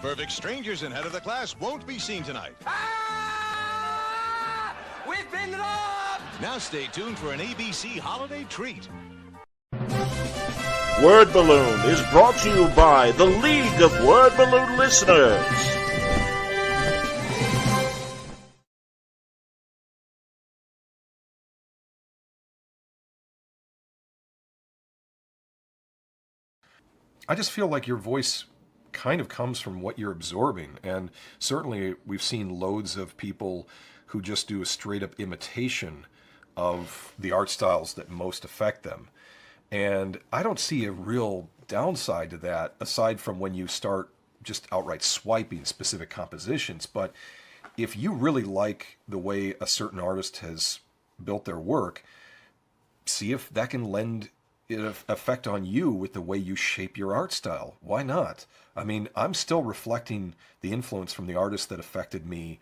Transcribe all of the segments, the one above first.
Perfect Strangers and Head of the Class won't be seen tonight. Ah! We've been robbed! Now stay tuned for an ABC holiday treat. Word Balloon is brought to you by the League of Word Balloon Listeners. I just feel like your voice kind of comes from what you're absorbing. And certainly we've seen loads of people who just do a straight up imitation of the art styles that most affect them. And I don't see a real downside to that aside from when you start just outright swiping specific compositions. But if you really like the way a certain artist has built their work, see if that can lend an effect on you with the way you shape your art style. Why not? I mean, I'm still reflecting the influence from the artists that affected me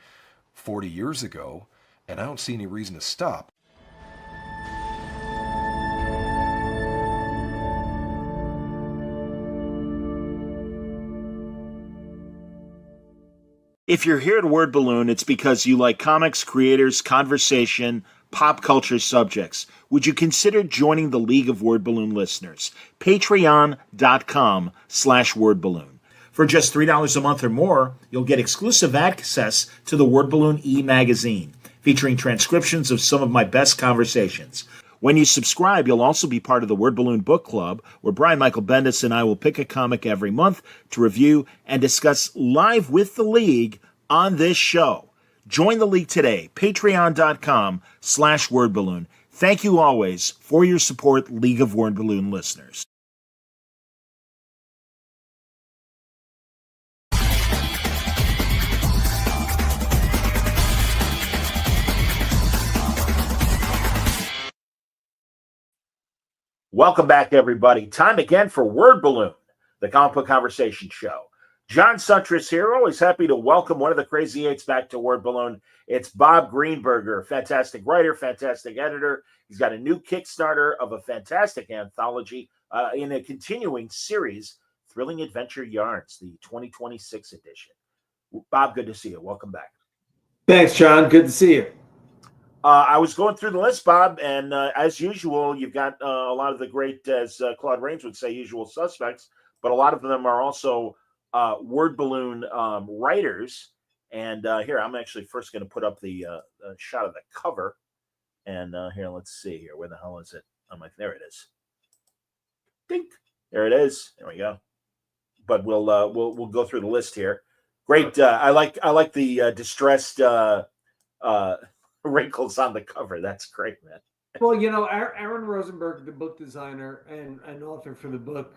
40 years ago, and I don't see any reason to stop. If you're here at Word Balloon, it's because you like comics, creators, conversation, pop culture subjects. Would you consider joining the League of Word Balloon Listeners? Patreon.com/wordballoon. For just $3 a month or more, you'll get exclusive access to the Word Balloon e-magazine, featuring transcriptions of some of my best conversations. When you subscribe, you'll also be part of the Word Balloon Book Club, where Brian Michael Bendis and I will pick a comic every month to review and discuss live with the League on this show. Join the League today, patreon.com/wordballoon. Thank you always for your support, League of Word Balloon listeners. Welcome back, everybody. Time again for Word Balloon, the comic book conversation show. John Suttress here. Always happy to welcome one of the Crazy Eights back to Word Balloon. It's Bob Greenberger, fantastic writer, fantastic editor. He's got a new Kickstarter of a fantastic anthology in a continuing series, Thrilling Adventure Yarns, the 2026 edition. Bob, good to see you. Welcome back. Thanks, John. Good to see you. I was going through the list, Bob, and as usual, you've got a lot of the great, as Claude Rains would say, usual suspects, but a lot of them are also Word Balloon writers. And here, I'm actually first going to put up the shot of the cover. And here, let's see here. Where the hell is it? There it is. Dink. There it is. There we go. But we'll go through the list here. Great. I like the distressed wrinkles on the cover. That's great, man. Well, you know, Aaron Rosenberg, the book designer and author for the book,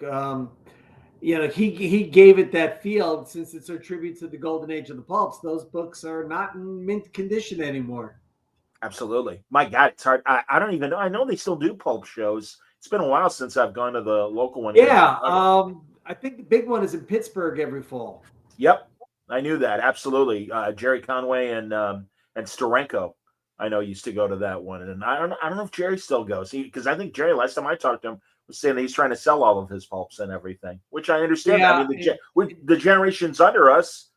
you know, he gave it that feel. Since it's a tribute to the golden age of the pulps, those books are not in mint condition anymore. Absolutely. My God, it's hard. I don't even know. I know they still do pulp shows. It's been a while since I've gone to the local one. Yeah. I think the big one is in Pittsburgh every fall. Yep. I knew that. Absolutely. Jerry Conway and Steranko, I know, used to go to that one. And I don't know if Jerry still goes. Because I think Jerry, last time I talked to him, was saying that he's trying to sell all of his pulps and everything, which I understand. Yeah, I mean, the generations under us,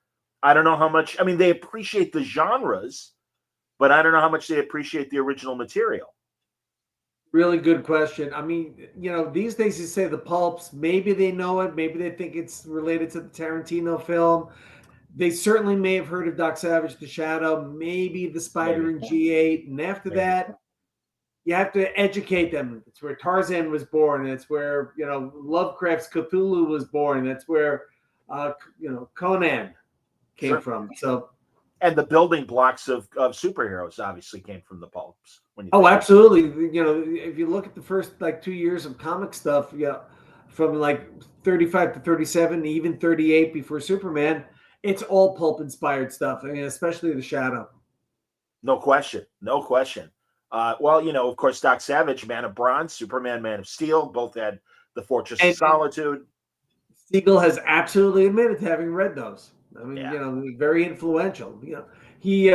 I don't know how much. I mean, they appreciate the genres, but I don't know how much they appreciate the original material. Really good question. I mean, you know, these days you say the pulps, maybe they know it. Maybe they think it's related to the Tarantino film. They certainly may have heard of Doc Savage, The Shadow, maybe The Spider in G8. And after that, you have to educate them. It's where Tarzan was born. It's where, you know, Lovecraft's Cthulhu was born. That's where, you know, Conan came from. So, and the building blocks of superheroes obviously came from the pulps. Absolutely. You know, if you look at the first like 2 years of comic stuff, yeah, from like 35 to 37, even 38 before Superman, it's all pulp inspired stuff. I mean, especially The Shadow. No question. No question. Well, you know, of course, Doc Savage, Man of Bronze, Superman, Man of Steel, both had the Fortress of Solitude. Siegel has absolutely admitted to having read those. I mean, you know, very influential. You know, he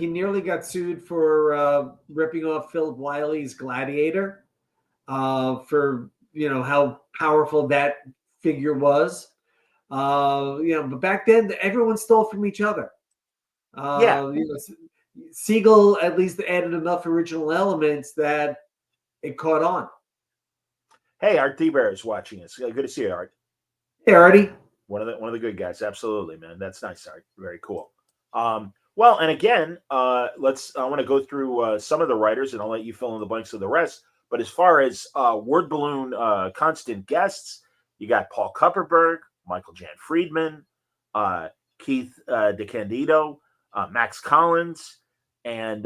nearly got sued for ripping off Philip Wiley's Gladiator for, you know, how powerful that figure was. But back then everyone stole from each other. Yeah. Siegel at least added enough original elements that it caught on. Hey, Art D-Bear is watching us. Good to see you, Art. Hey, Artie. One of the good guys. Absolutely, man. That's nice, Art. Very cool. Well, and again, I want to go through some of the writers, and I'll let you fill in the blanks of the rest. But as far as word balloon constant guests, you got Paul Kupperberg, Michael Jan Friedman, Keith DeCandido, Max Collins, and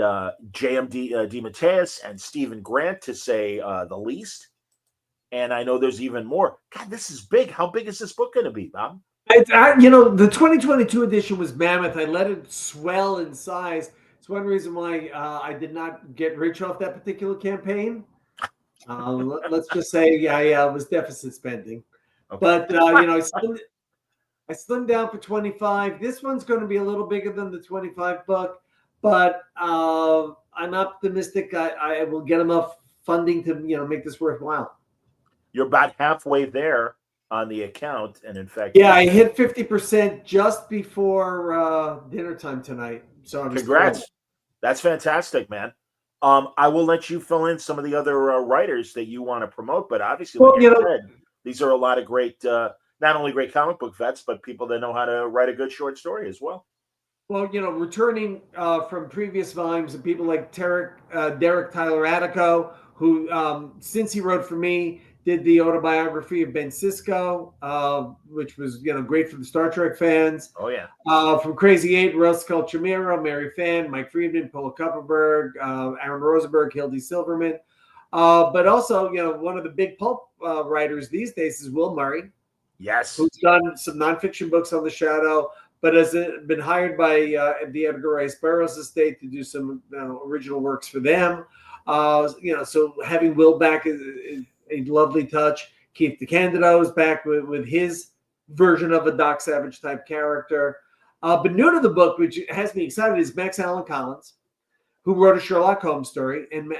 J.M.D. DeMatteis, and Stephen Grant, to say the least. And I know there's even more. God, this is big. How big is this book going to be, Bob? The 2022 edition was mammoth. I let it swell in size. It's one reason why I did not get rich off that particular campaign. Let's just say I was deficit spending. Okay. But, I slimmed down for 25. This one's going to be a little bigger than the 25 book, but I'm optimistic I will get enough funding to, make this worthwhile. You're about halfway there on the account, and in fact, I hit 50% just before dinner time tonight. So congrats! Thrilled. That's fantastic, man. I will let you fill in some of the other writers that you want to promote, but obviously, like you said, these are a lot of great, not only great comic book vets, but people that know how to write a good short story as well. Well, returning from previous volumes, of people like Derek Tyler Attico, who, since he wrote for me, did the autobiography of Ben Sisko, which was great for the Star Trek fans. Oh yeah. From Crazy 8, Roscoe Chimero, Mary Fan, Mike Friedman, Paul Kupperberg, Aaron Rosenberg, Hildy Silverman. But also, one of the big pulp writers these days is Will Murray. Yes. Who's done some nonfiction books on the Shadow, but has been hired by the Edgar Rice Burroughs estate to do some original works for them. So having Will back is a lovely touch. Keith DeCandido is back with his version of a Doc Savage type character. But new to the book, which has me excited, is Max Allan Collins, who wrote a Sherlock Holmes story, and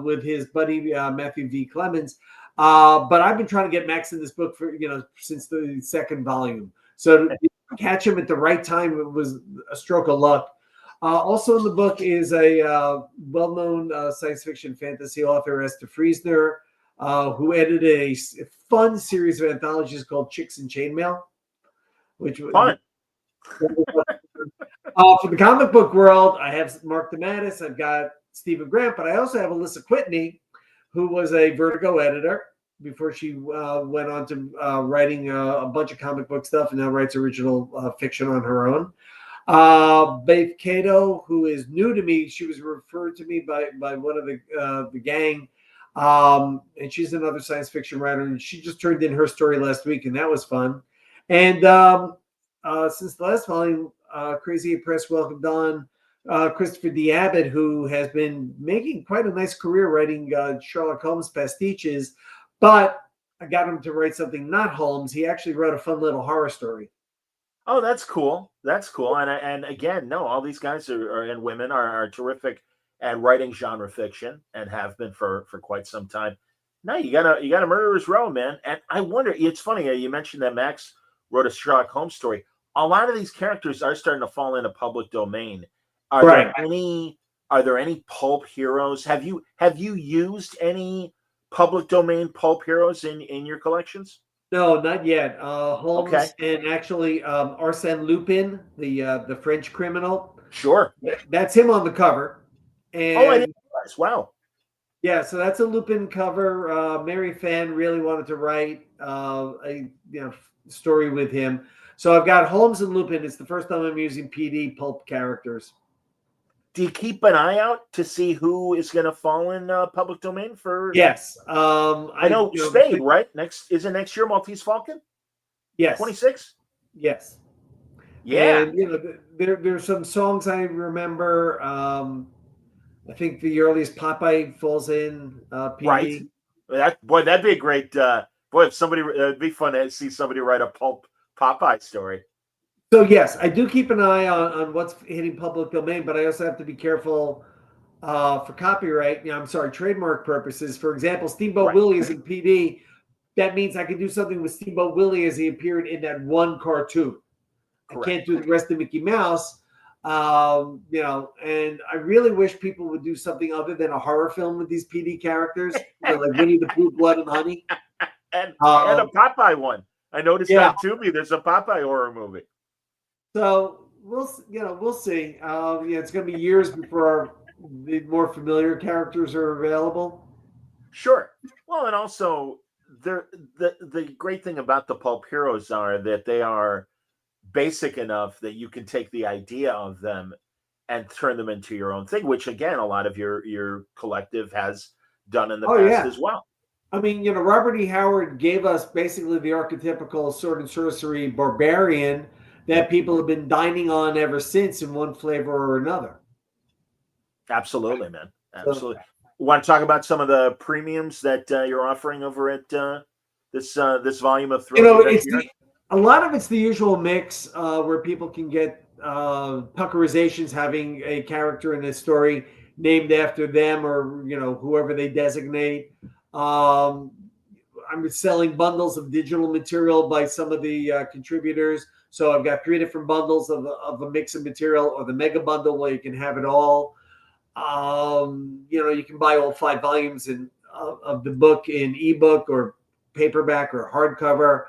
with his buddy Matthew V. Clemens. But I've been trying to get Max in this book for since the second volume. So to catch him at the right time was a stroke of luck. Also in the book is a well-known science fiction fantasy author, Esther Friesner, who edited a fun series of anthologies called Chicks in Chainmail, which was fun. For the comic book world, I have Mark DeMatteis, I've got Stephen Grant, but I also have Alyssa Whitney, who was a Vertigo editor before she went on to writing a bunch of comic book stuff, and now writes original fiction on her own. Faith Cato, who is new to me, she was referred to me by one of the gang. And she's another science fiction writer, and she just turned in her story last week, and that was fun. And since the last volume, Crazy 8 Press welcomed on Christopher D. Abbott, who has been making quite a nice career writing Sherlock Holmes pastiches, but I got him to write something not Holmes. He actually wrote a fun little horror story. Oh, that's cool. That's cool. And again, no, all these guys and women are terrific at writing genre fiction and have been for quite some time. No, you got a murderer's row, man. And I wonder, it's funny, you mentioned that Max wrote a Sherlock Holmes story. A lot of these characters are starting to fall into public domain. Are there any pulp heroes? Have you used any public domain pulp heroes in your collections? No, not yet. Holmes and actually Arsène Lupin, the French criminal. Sure. That's him on the cover. And I didn't realize. Wow. Yeah, so that's a Lupin cover. Mary Fan really wanted to write a story with him. So I've got Holmes and Lupin. It's the first time I'm using PD pulp characters. Do you keep an eye out to see who is going to fall in public domain for? Yes. I know Spade, right? Next year Maltese Falcon? Yes. 26? Yes. Yeah. And there's some songs I remember. I think the earliest Popeye falls in PD. Right. That'd be a great if somebody it'd be fun to see somebody write a pulp Popeye story. So yes, I do keep an eye on what's hitting public domain, but I also have to be careful for copyright. Trademark purposes. For example, Steamboat Willie is in PD, that means I can do something with Steamboat Willie as he appeared in that one cartoon. Correct. I can't do the rest of Mickey Mouse. You know, and I really wish people would do something other than a horror film with these PD characters, you know, like Winnie the Pooh, Blood and Honey. And a Popeye one. I noticed on Tubi there's a Popeye horror movie. So we'll see. Yeah, it's going to be years before the more familiar characters are available. Sure. Well, and also the great thing about the Pulp Heroes are that they are basic enough that you can take the idea of them and turn them into your own thing, which again a lot of your collective has done in the past as well. I mean, you know, Robert E. Howard gave us basically the archetypical sword and sorcery barbarian that people have been dining on ever since in one flavor or another. Absolutely, man. Absolutely. Want to talk about some of the premiums that you're offering over at this volume of Thrilling? You know, a lot of it's the usual mix where people can get puckerizations, having a character in a story named after them or, you know, whoever they designate. I'm selling bundles of digital material by some of the contributors. So I've got 3 different bundles of a mix of material, or the mega bundle where you can have it all. You know, you can buy all 5 volumes of the book in ebook or paperback or hardcover.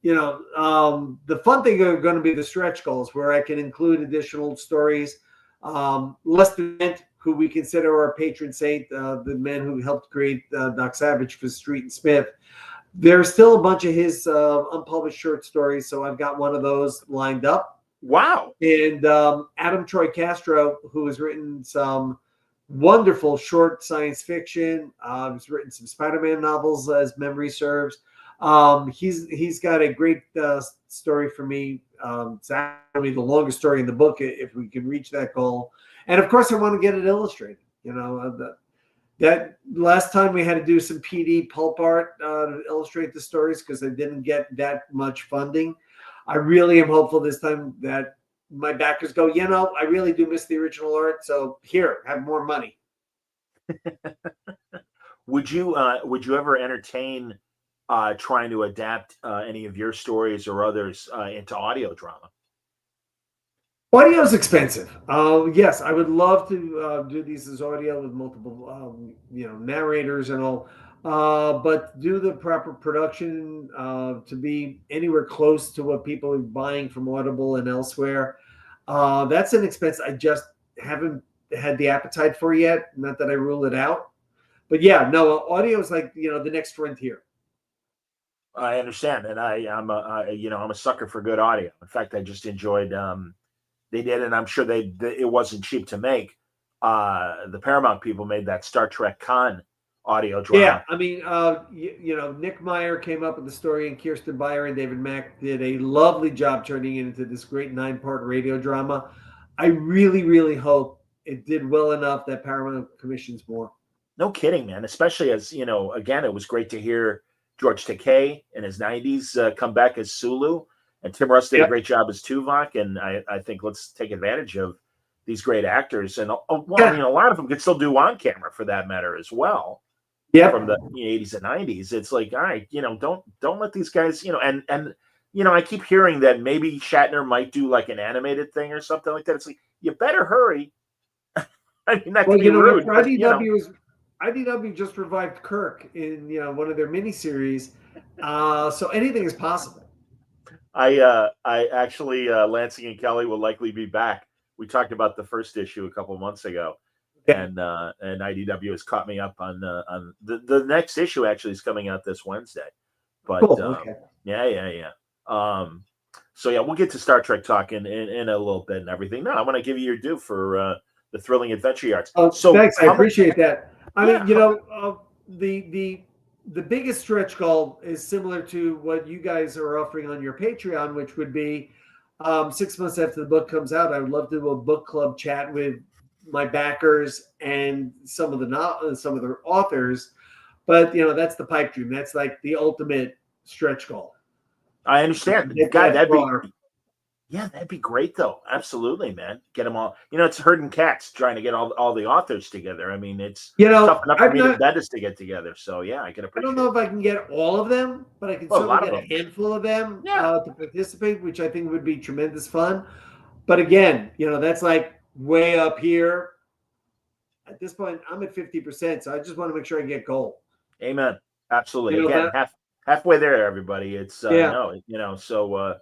You know, the fun thing are going to be the stretch goals, where I can include additional stories. Lester Dent, who we consider our patron saint, the man who helped create Doc Savage for Street and Smith. There's still a bunch of his unpublished short stories, so I've got one of those lined up. Wow. And Adam Troy Castro, who has written some wonderful short science fiction. He's written some Spider-Man novels, as memory serves. He's got a great story for me. It's actually the longest story in the book, if we can reach that goal. And of course, I want to get it illustrated. You know, that last time we had to do some PD pulp art to illustrate the stories because they didn't get that much funding. I really am hopeful this time that my backers go, you know, I really do miss the original art. So here, have more money. Would you ever entertain trying to adapt any of your stories or others into audio drama? Audio is expensive. Yes, I would love to do these as audio with multiple, you know, narrators and all. But do the proper production to be anywhere close to what people are buying from Audible and elsewhere. That's an expense I just haven't had the appetite for yet. Not that I rule it out, but yeah, no, audio is like, you know, the next frontier. I understand, and I'm a sucker for good audio. In fact, I just enjoyed. They did, and I'm sure it wasn't cheap to make. The Paramount people made that Star Trek Con audio drama. Yeah, I mean, you know, Nick Meyer came up with the story, and Kirsten Beyer and David Mack did a lovely job turning it into this great 9-part radio drama. I really, really hope it did well enough that Paramount commissions more. No kidding, man. Especially as, you know, again, it was great to hear George Takei in his 90s come back as Sulu. And Tim Russ did a great job as Tuvok, and I think let's take advantage of these great actors. And I mean, a lot of them could still do on camera, for that matter, as well. Yeah, from the 80s and 90s, it's like, all right, you know, don't let these guys, you know, and you know, I keep hearing that maybe Shatner might do like an animated thing or something like that. It's like, you better hurry. I mean, that could be rude. IDW just revived Kirk in, you know, one of their miniseries, so anything is possible. I actually, Lansing and Kelly will likely be back. We talked about the first issue a couple months ago, and IDW has caught me up on the next issue. Actually, is coming out this Wednesday. But cool. yeah. So yeah, we'll get to Star Trek talk in a little bit and everything. No, I want to give you your due for the Thrilling Adventure Yards. So thanks, I appreciate that. I mean, you know, the biggest stretch goal is similar to what you guys are offering on your Patreon, which would be 6 months after the book comes out. I would love to do a book club chat with my backers and some of the authors. But you know, that's the pipe dream. That's like the ultimate stretch goal. I understand, guy. Yeah, that'd be great though. Absolutely, man. Get them all. It's herding cats trying to get all the authors together. I mean, it's tough enough for I'm me to not. bet us to get together. So yeah, I can I don't appreciate know it. if I can get all of them, but I can Well, a certainly lot of get them. a handful of them Yeah. to participate, which I think would be tremendous fun. But again, that's like way up here. At this point, I'm at 50%, so I just want to make sure I get gold. Amen. Absolutely. You know Again, that? halfway there, everybody. It's Yeah. no, so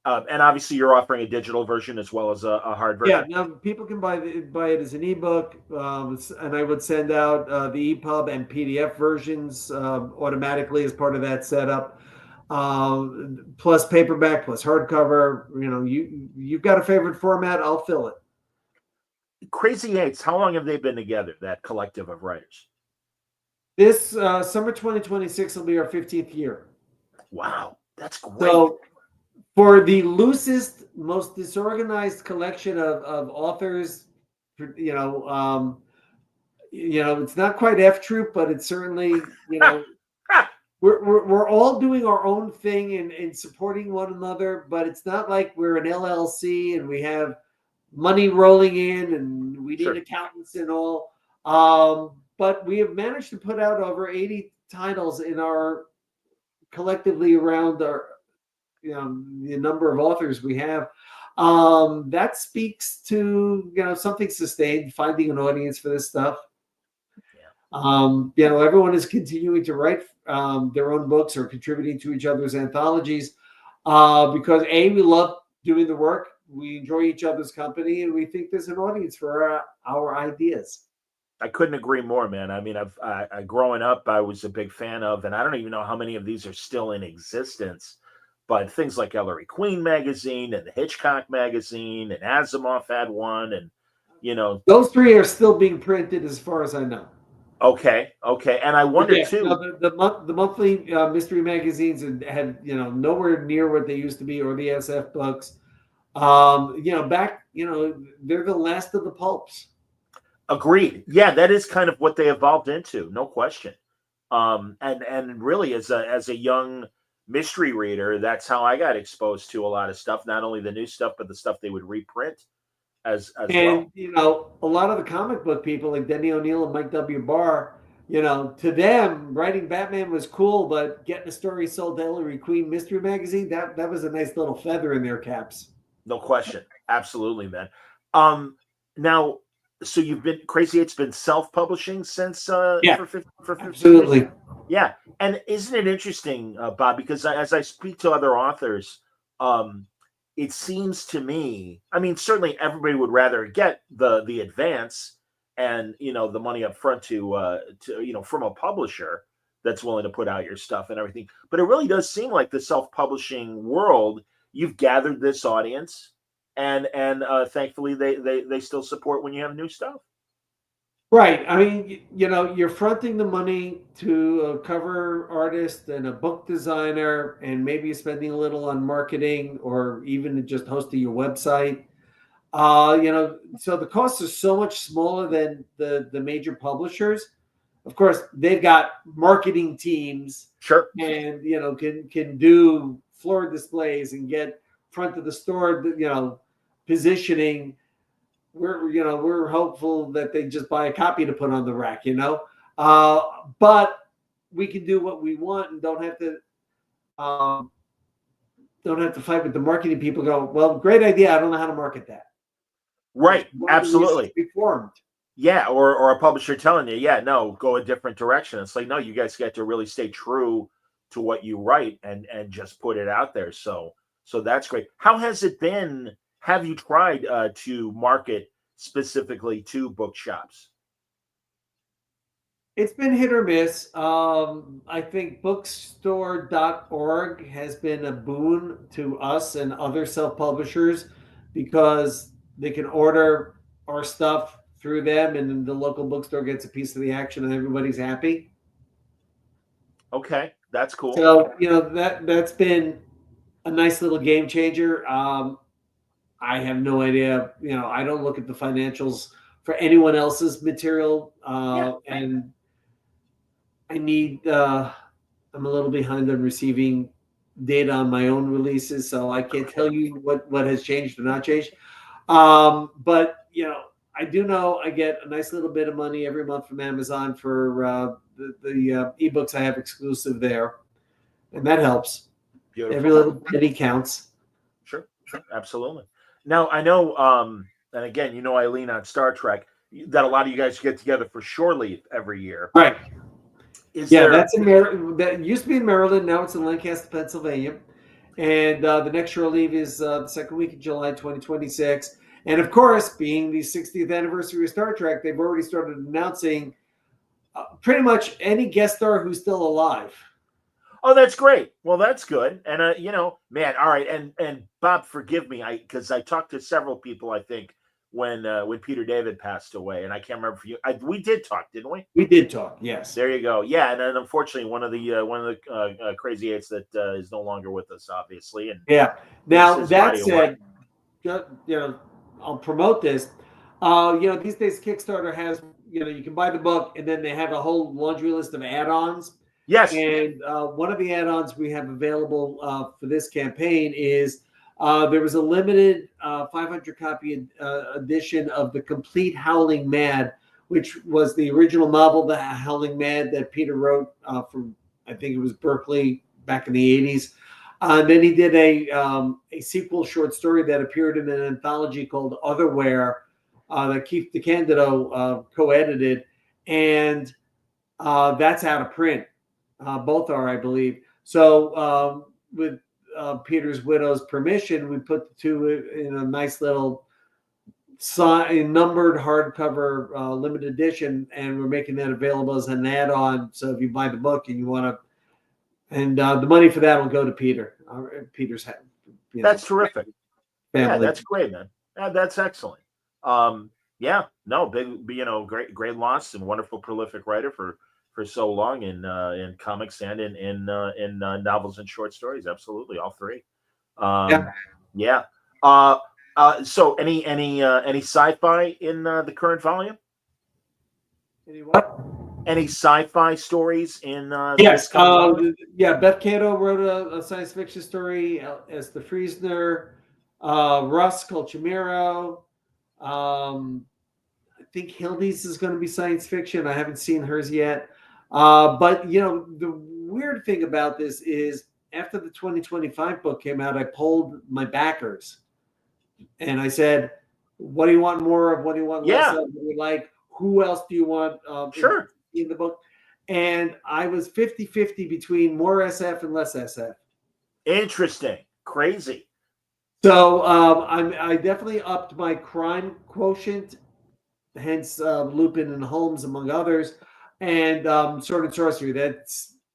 and obviously you're offering a digital version as well as a hard Yeah, version. now people can buy it as an ebook, and I would send out the EPUB and PDF versions automatically as part of that setup. Plus paperback, plus hardcover. You've got a favorite format, I'll fill it. Crazy Eights, how long have they been together, that collective of writers? This summer 2026 will be our 15th year. Wow, that's great. So for the loosest, most disorganized collection of authors, it's not quite F Troop, but it's certainly, we're all doing our own thing and supporting one another, but it's not like we're an LLC and we have money rolling in and we need accountants and all. But we have managed to put out over 80 titles in our collectively around our the number of authors we have. That speaks to something sustained, finding an audience for this stuff. Everyone is continuing to write their own books or contributing to each other's anthologies because we love doing the work, we enjoy each other's company, and we think there's an audience for our ideas. I couldn't agree more, man. I mean, growing up, I was a big fan of, and I don't even know how many of these are still in existence, but things like Ellery Queen magazine and the Hitchcock magazine, and Asimov had one, and those three are still being printed, as far as I know. Okay, and I wonder too. No, the monthly mystery magazines had nowhere near what they used to be, or the SF books. Back they're the last of the pulps. Agreed. Yeah, that is kind of what they evolved into, no question. And really, as a young mystery reader, that's how I got exposed to a lot of stuff. Not only the new stuff, but the stuff they would reprint as and well. A lot of the comic book people like Denny O'Neil and Mike W. Barr, to them writing Batman was cool, but getting a story sold to Ellery Queen mystery magazine, that was a nice little feather in their caps. No question. Absolutely, man. Now, so you've been Crazy Eight's been self-publishing since for 15 absolutely years? Yeah. And isn't it interesting, Bob, because as I speak to other authors, it seems to me, I mean, certainly everybody would rather get the advance and the money up front to from a publisher that's willing to put out your stuff and everything. But it really does seem like the self-publishing world, you've gathered this audience, and thankfully they still support when you have new stuff. Right. I mean, you're fronting the money to a cover artist and a book designer, and maybe spending a little on marketing or even just hosting your website. So the costs are so much smaller than the major publishers. Of course, they've got marketing teams, Sure, and can do floor displays and get front of the store, positioning. We're hopeful that they just buy a copy to put on the rack, but we can do what we want and don't have to fight with the marketing people. Go, well, great idea, I don't know how to market that. Right. Absolutely. Reformed. Yeah, or a publisher telling you, yeah, no, go a different direction. It's like, no, you guys get to really stay true to what you write and just put it out there. So that's great. How has it been? Have you tried to market specifically to bookshops? It's been hit or miss. I think bookstore.org has been a boon to us and other self-publishers because they can order our stuff through them, and then the local bookstore gets a piece of the action and everybody's happy. Okay, that's cool. So, that's been a nice little game changer. I have no idea. I don't look at the financials for anyone else's material, and I need. I'm a little behind on receiving data on my own releases, so I can't tell you what has changed or not changed. But I do know I get a nice little bit of money every month from Amazon for the ebooks I have exclusive there, and that helps. Beautiful. Every little penny counts. Sure, absolutely. Now I know, and again, I lean on Star Trek. That a lot of you guys get together for shore leave every year. Right. Is there? That's in Maryland. That used to be in Maryland. Now it's in Lancaster, Pennsylvania. And the next shore leave is the second week of July 2026. And of course, being the 60th anniversary of Star Trek, they've already started announcing pretty much any guest star who's still alive. Oh, that's great. Well, that's good. And man, all right. And Bob, forgive me, because I talked to several people. I think when Peter David passed away, and I can't remember for you. We did talk, didn't we? We did talk. Yes. There you go. Yeah, and then unfortunately, one of the crazy eights that is no longer with us, obviously. And yeah. Now that said, I'll promote this. These days Kickstarter has you can buy the book, and then they have a whole laundry list of add-ons. Yes. And one of the add-ons we have available for this campaign is there was a limited 500 copy edition of The Complete Howling Mad, which was the original novel, The Howling Mad, that Peter wrote from, I think it was Berkeley back in the 80s. Then he did a sequel short story that appeared in an anthology called Otherwhere that Keith DeCandido co-edited, and that's out of print. Both are, I believe. So with Peter's widow's permission, we put the two in a nice little numbered hardcover limited edition, and we're making that available as an add-on. So if you buy the book and you want to, and the money for that will go to Peter's head. That's terrific. Family. Yeah, that's great, man. That's excellent. Big, great loss, and wonderful, prolific writer for so long in comics and in novels and short stories. Absolutely, all three. Yeah. So any sci-fi in the current volume? Any what? Any sci-fi stories in? Yes. Beth Cato wrote a science fiction story as the Friesner. Russ called Chimero. I think Hildy's is going to be science fiction. I haven't seen hers yet. But the weird thing about this is after the 2025 book came out, I polled my backers and I said, what do you want more of? What do you want less of? What do you like? Who else do you want in the book? And I was 50-50 between more SF and less SF. Interesting. Crazy. So I definitely upped my crime quotient, hence Lupin and Holmes, among others. And Sword and Sorcery, that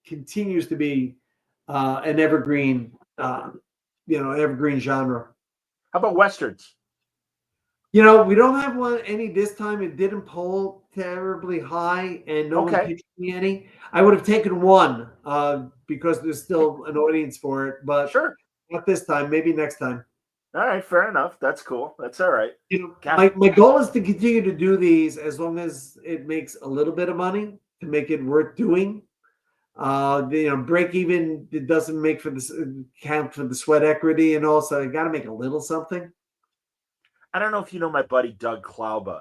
continues to be an evergreen, evergreen genre. How about Westerns? We don't have any this time. It didn't poll terribly high, and no one pitched me any. I would have taken one because there's still an audience for it, but not this time. Maybe next time. All right, fair enough. That's cool. That's all right. My goal is to continue to do these as long as it makes a little bit of money to make it worth doing. Break even, it doesn't make count for the sweat equity and all, so I got to make a little something. I don't know if you know my buddy Doug Klauba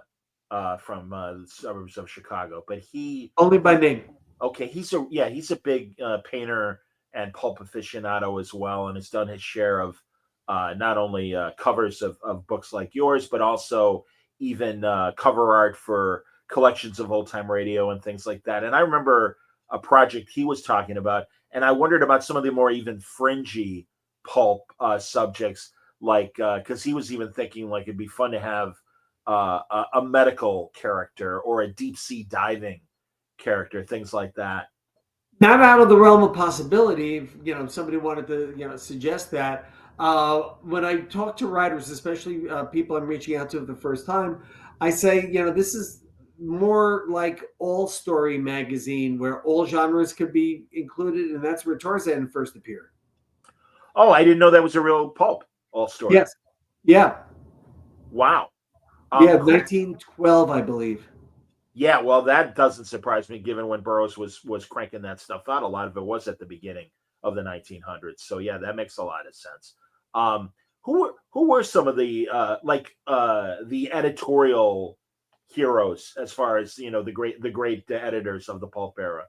from the suburbs of Chicago, but he only by name. Okay, he's a big painter and pulp aficionado as well, and has done his share of not only covers of books like yours, but also even cover art for collections of old time radio and things like that. And I remember a project he was talking about, and I wondered about some of the more even fringy pulp subjects, like because he was even thinking like it'd be fun to have a medical character or a deep sea diving character, things like that. Not out of the realm of possibility. If somebody wanted to suggest that. When I talk to writers, especially people I'm reaching out to for the first time, I say, this is more like All Story magazine where all genres could be included, and that's where Tarzan first appeared. Oh, I didn't know that was a real pulp All Story. Yes. Yeah. Wow. 1912, I believe. Yeah, well, that doesn't surprise me, given when Burroughs was cranking that stuff out. A lot of it was at the beginning of the 1900s. So yeah, that makes a lot of sense. Who were some of the the editorial heroes as far as the great editors of the pulp era?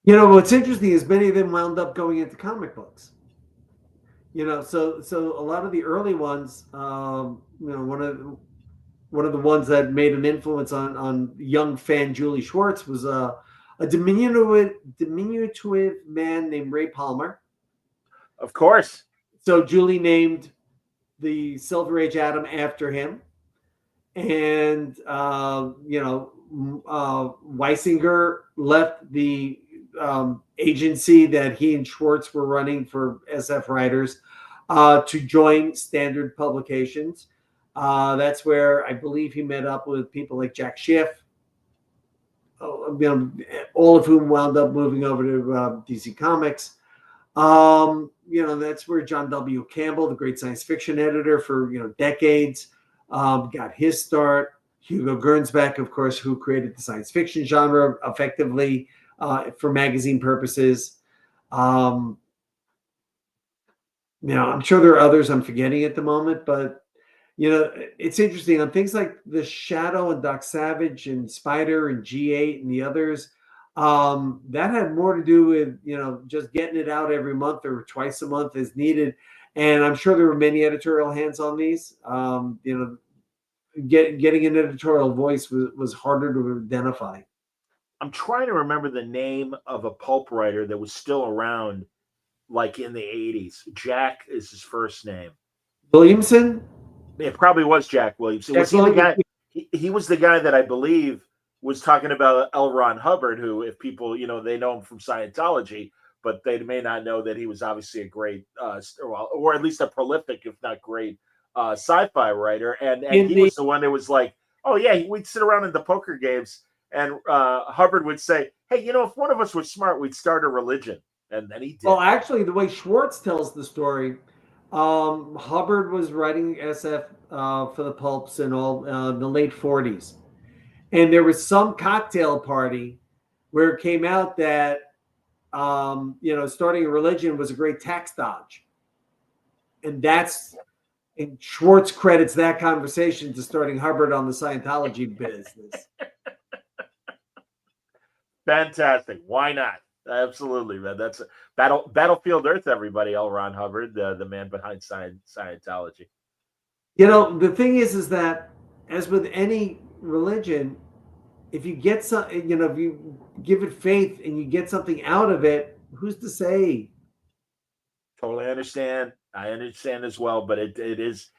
What's interesting is many of them wound up going into comic books. So a lot of the early ones, one of the ones that made an influence on young fan Julie Schwartz was a diminutive man named Ray Palmer. Of course. So Julie named the Silver Age Atom after him, and Weisinger left the agency that he and Schwartz were running for SF writers to join Standard Publications. That's where I believe he met up with people like Jack Schiff, all of whom wound up moving over to DC Comics. That's where John W. Campbell, the great science fiction editor for decades, got his start. Hugo Gernsback, of course, who created the science fiction genre effectively for magazine purposes. I'm sure there are others I'm forgetting at the moment, but it's interesting on things like The Shadow and Doc Savage and Spider and G8 and the others. That had more to do with, just getting it out every month or twice a month as needed. And I'm sure there were many editorial hands on these. Getting an editorial voice was harder to identify. I'm trying to remember the name of a pulp writer that was still around, like in the 80s. Jack is his first name. Williamson? It probably was Jack Williamson. Was he the guy? He was the guy that I believe was talking about L. Ron Hubbard, who, if people, they know him from Scientology, but they may not know that he was obviously a great, or at least a prolific, if not great, sci-fi writer. And he was the one that was like, oh yeah, we'd sit around in the poker games, and Hubbard would say, hey, if one of us was smart, we'd start a religion. And then he did. Well, actually, the way Schwartz tells the story, Hubbard was writing SF for the pulps in the late 40s. And there was some cocktail party where it came out that, starting a religion was a great tax dodge. And Schwartz credits that conversation to starting Hubbard on the Scientology business. Fantastic. Why not? Absolutely, man. That's Battlefield Earth, everybody. L. Ron Hubbard, the man behind Scientology. The thing is that as with any religion, if you get some, if you give it faith and you get something out of it, who's to say? Totally understand. I understand as well, but it is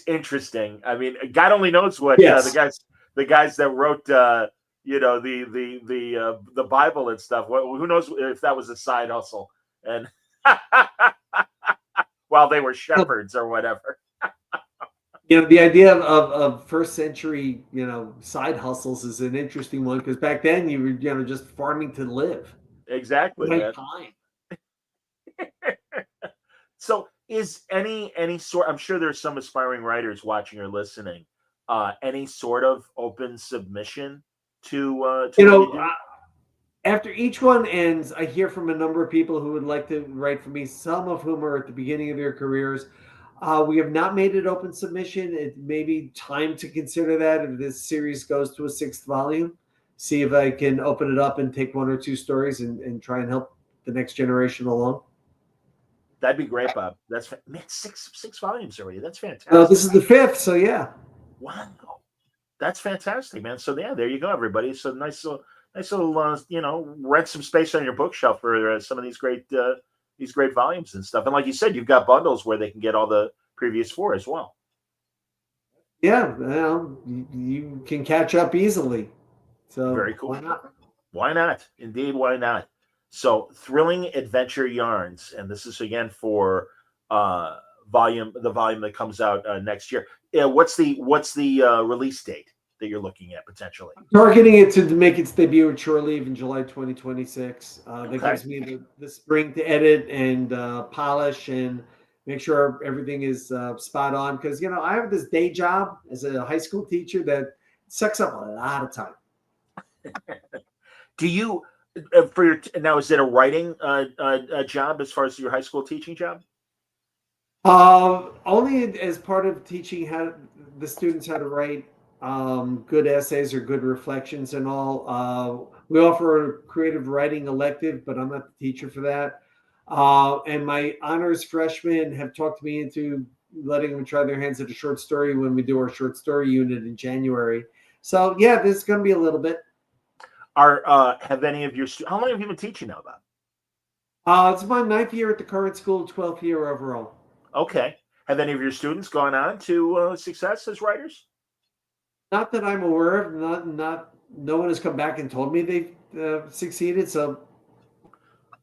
interesting. I mean, God only knows what the guys that wrote the Bible and stuff. Who knows if that was a side hustle and while they were shepherds or whatever. The idea of first century, side hustles is an interesting one because back then you were, just farming to live. Exactly. Man. So is any sort, I'm sure there's some aspiring writers watching or listening, any sort of open submission to after each one ends, I hear from a number of people who would like to write for me, some of whom are at the beginning of their careers. We have not made it open submission. It may be time to consider that if this series goes to a 6th volume. See if I can open it up and take 1 or 2 stories and try and help the next generation along. That'd be great, Bob. That's man, six volumes already. That's fantastic. This is the 5th, so yeah. Wow, that's fantastic, man. So yeah, there you go, everybody. So nice little, rent some space on your bookshelf for some of these great volumes and stuff. And like you said, you've got bundles where they can get all the previous 4 as well. Yeah, you can catch up easily. So very cool. Why not? Why not? Indeed, why not? So, Thrilling Adventure Yarns, and this is again for the volume that comes out next year. What's the release date that you're looking at potentially? Targeting it to make its debut at Shore Leave in July 2026. That gives me the spring to edit and polish and make sure everything is spot on. Because I have this day job as a high school teacher that sucks up a lot of time. Do you? For your now, is it a writing job as far as your high school teaching job? Only as part of teaching how the students how to write good essays or good reflections and all. We offer a creative writing elective, but I'm not the teacher for that. And my honors freshmen have talked me into letting them try their hands at a short story when we do our short story unit in January. So yeah, this is going to be a little bit. Have any of your how long have you been teaching now? About It's my 9th year at the current school, 12th year overall. okay. Have any of your students gone on to success as writers? Not that I'm aware of. Not. No one has come back and told me they've succeeded. So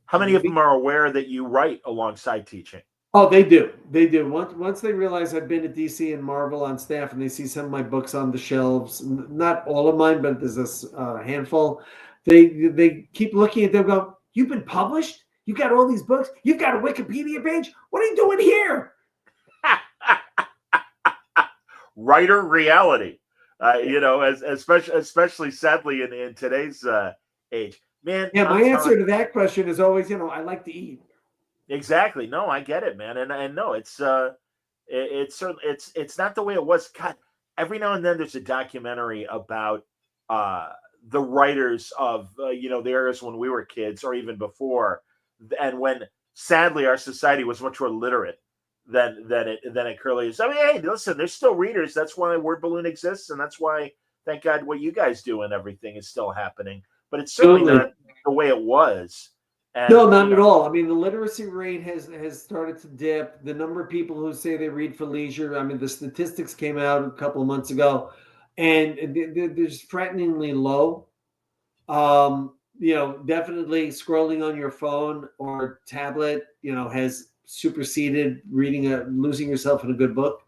How many of maybe. them are aware that you write alongside teaching? Oh, they do. They do. Once they realize I've been at DC and Marvel on staff, and they see some of my books on the shelves, not all of mine, but there's a handful. They keep looking at them. Go, you've been published. You got all these books. You've got a Wikipedia page. What are you doing here? Writer reality, as especially sadly in today's age, man. Yeah, my answer to that question is always, I like to eat. Exactly. No, I get it, man, and no, it's certainly it's not the way it was. God, every now and then there's a documentary about the writers of the eras when we were kids or even before, and when sadly our society was much more literate than it currently is. I mean, hey, listen, there's still readers. That's why Word Balloon exists, and that's why, thank God, what you guys do and everything is still happening. But it's certainly not the way it was. And, no, not at all. I mean, the literacy rate has started to dip. The number of people who say they read for leisure. I mean, the statistics came out a couple of months ago, and they're just frighteningly low. Definitely scrolling on your phone or tablet, has superseded losing yourself in a good book.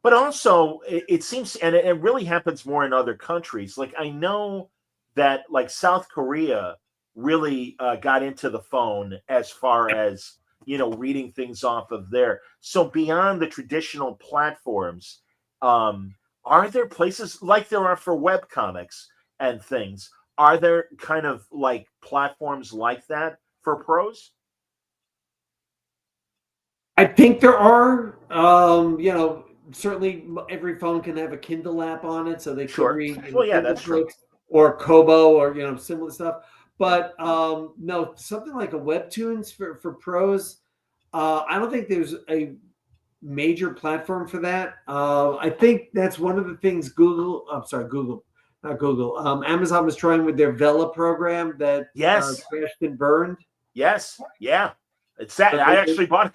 But also, it seems, and it really happens more in other countries. Like I know that, like South Korea, really got into the phone as far as reading things off of there. So beyond the traditional platforms, are there places like there are for web comics and things? Are there kind of like platforms like that for prose? I think there are. Certainly every phone can have a Kindle app on it, so they could Sure. read Well, yeah, Kindle that's true. books or Kobo or similar stuff. But no, something like a webtoons for prose. I don't think there's a major platform for that. I think that's one of the things Google. I'm sorry, Google, not Google. Amazon was trying with their Vela program that Yes. crashed and burned. Yes. Yeah. It's sad. But I actually bought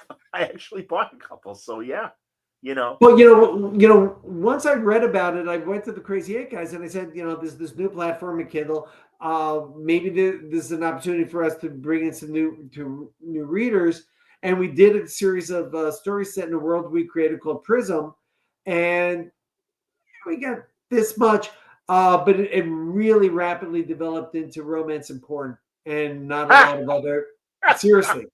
a couple. So yeah. Well, once I read about it, I went to the Crazy Eight guys and I said, there's this new platform in Kindle. Maybe this is an opportunity for us to bring in some new readers. And we did a series of stories set in a world we created called Prism, and we got this much. But it really rapidly developed into romance and porn, and not a lot of other. Seriously.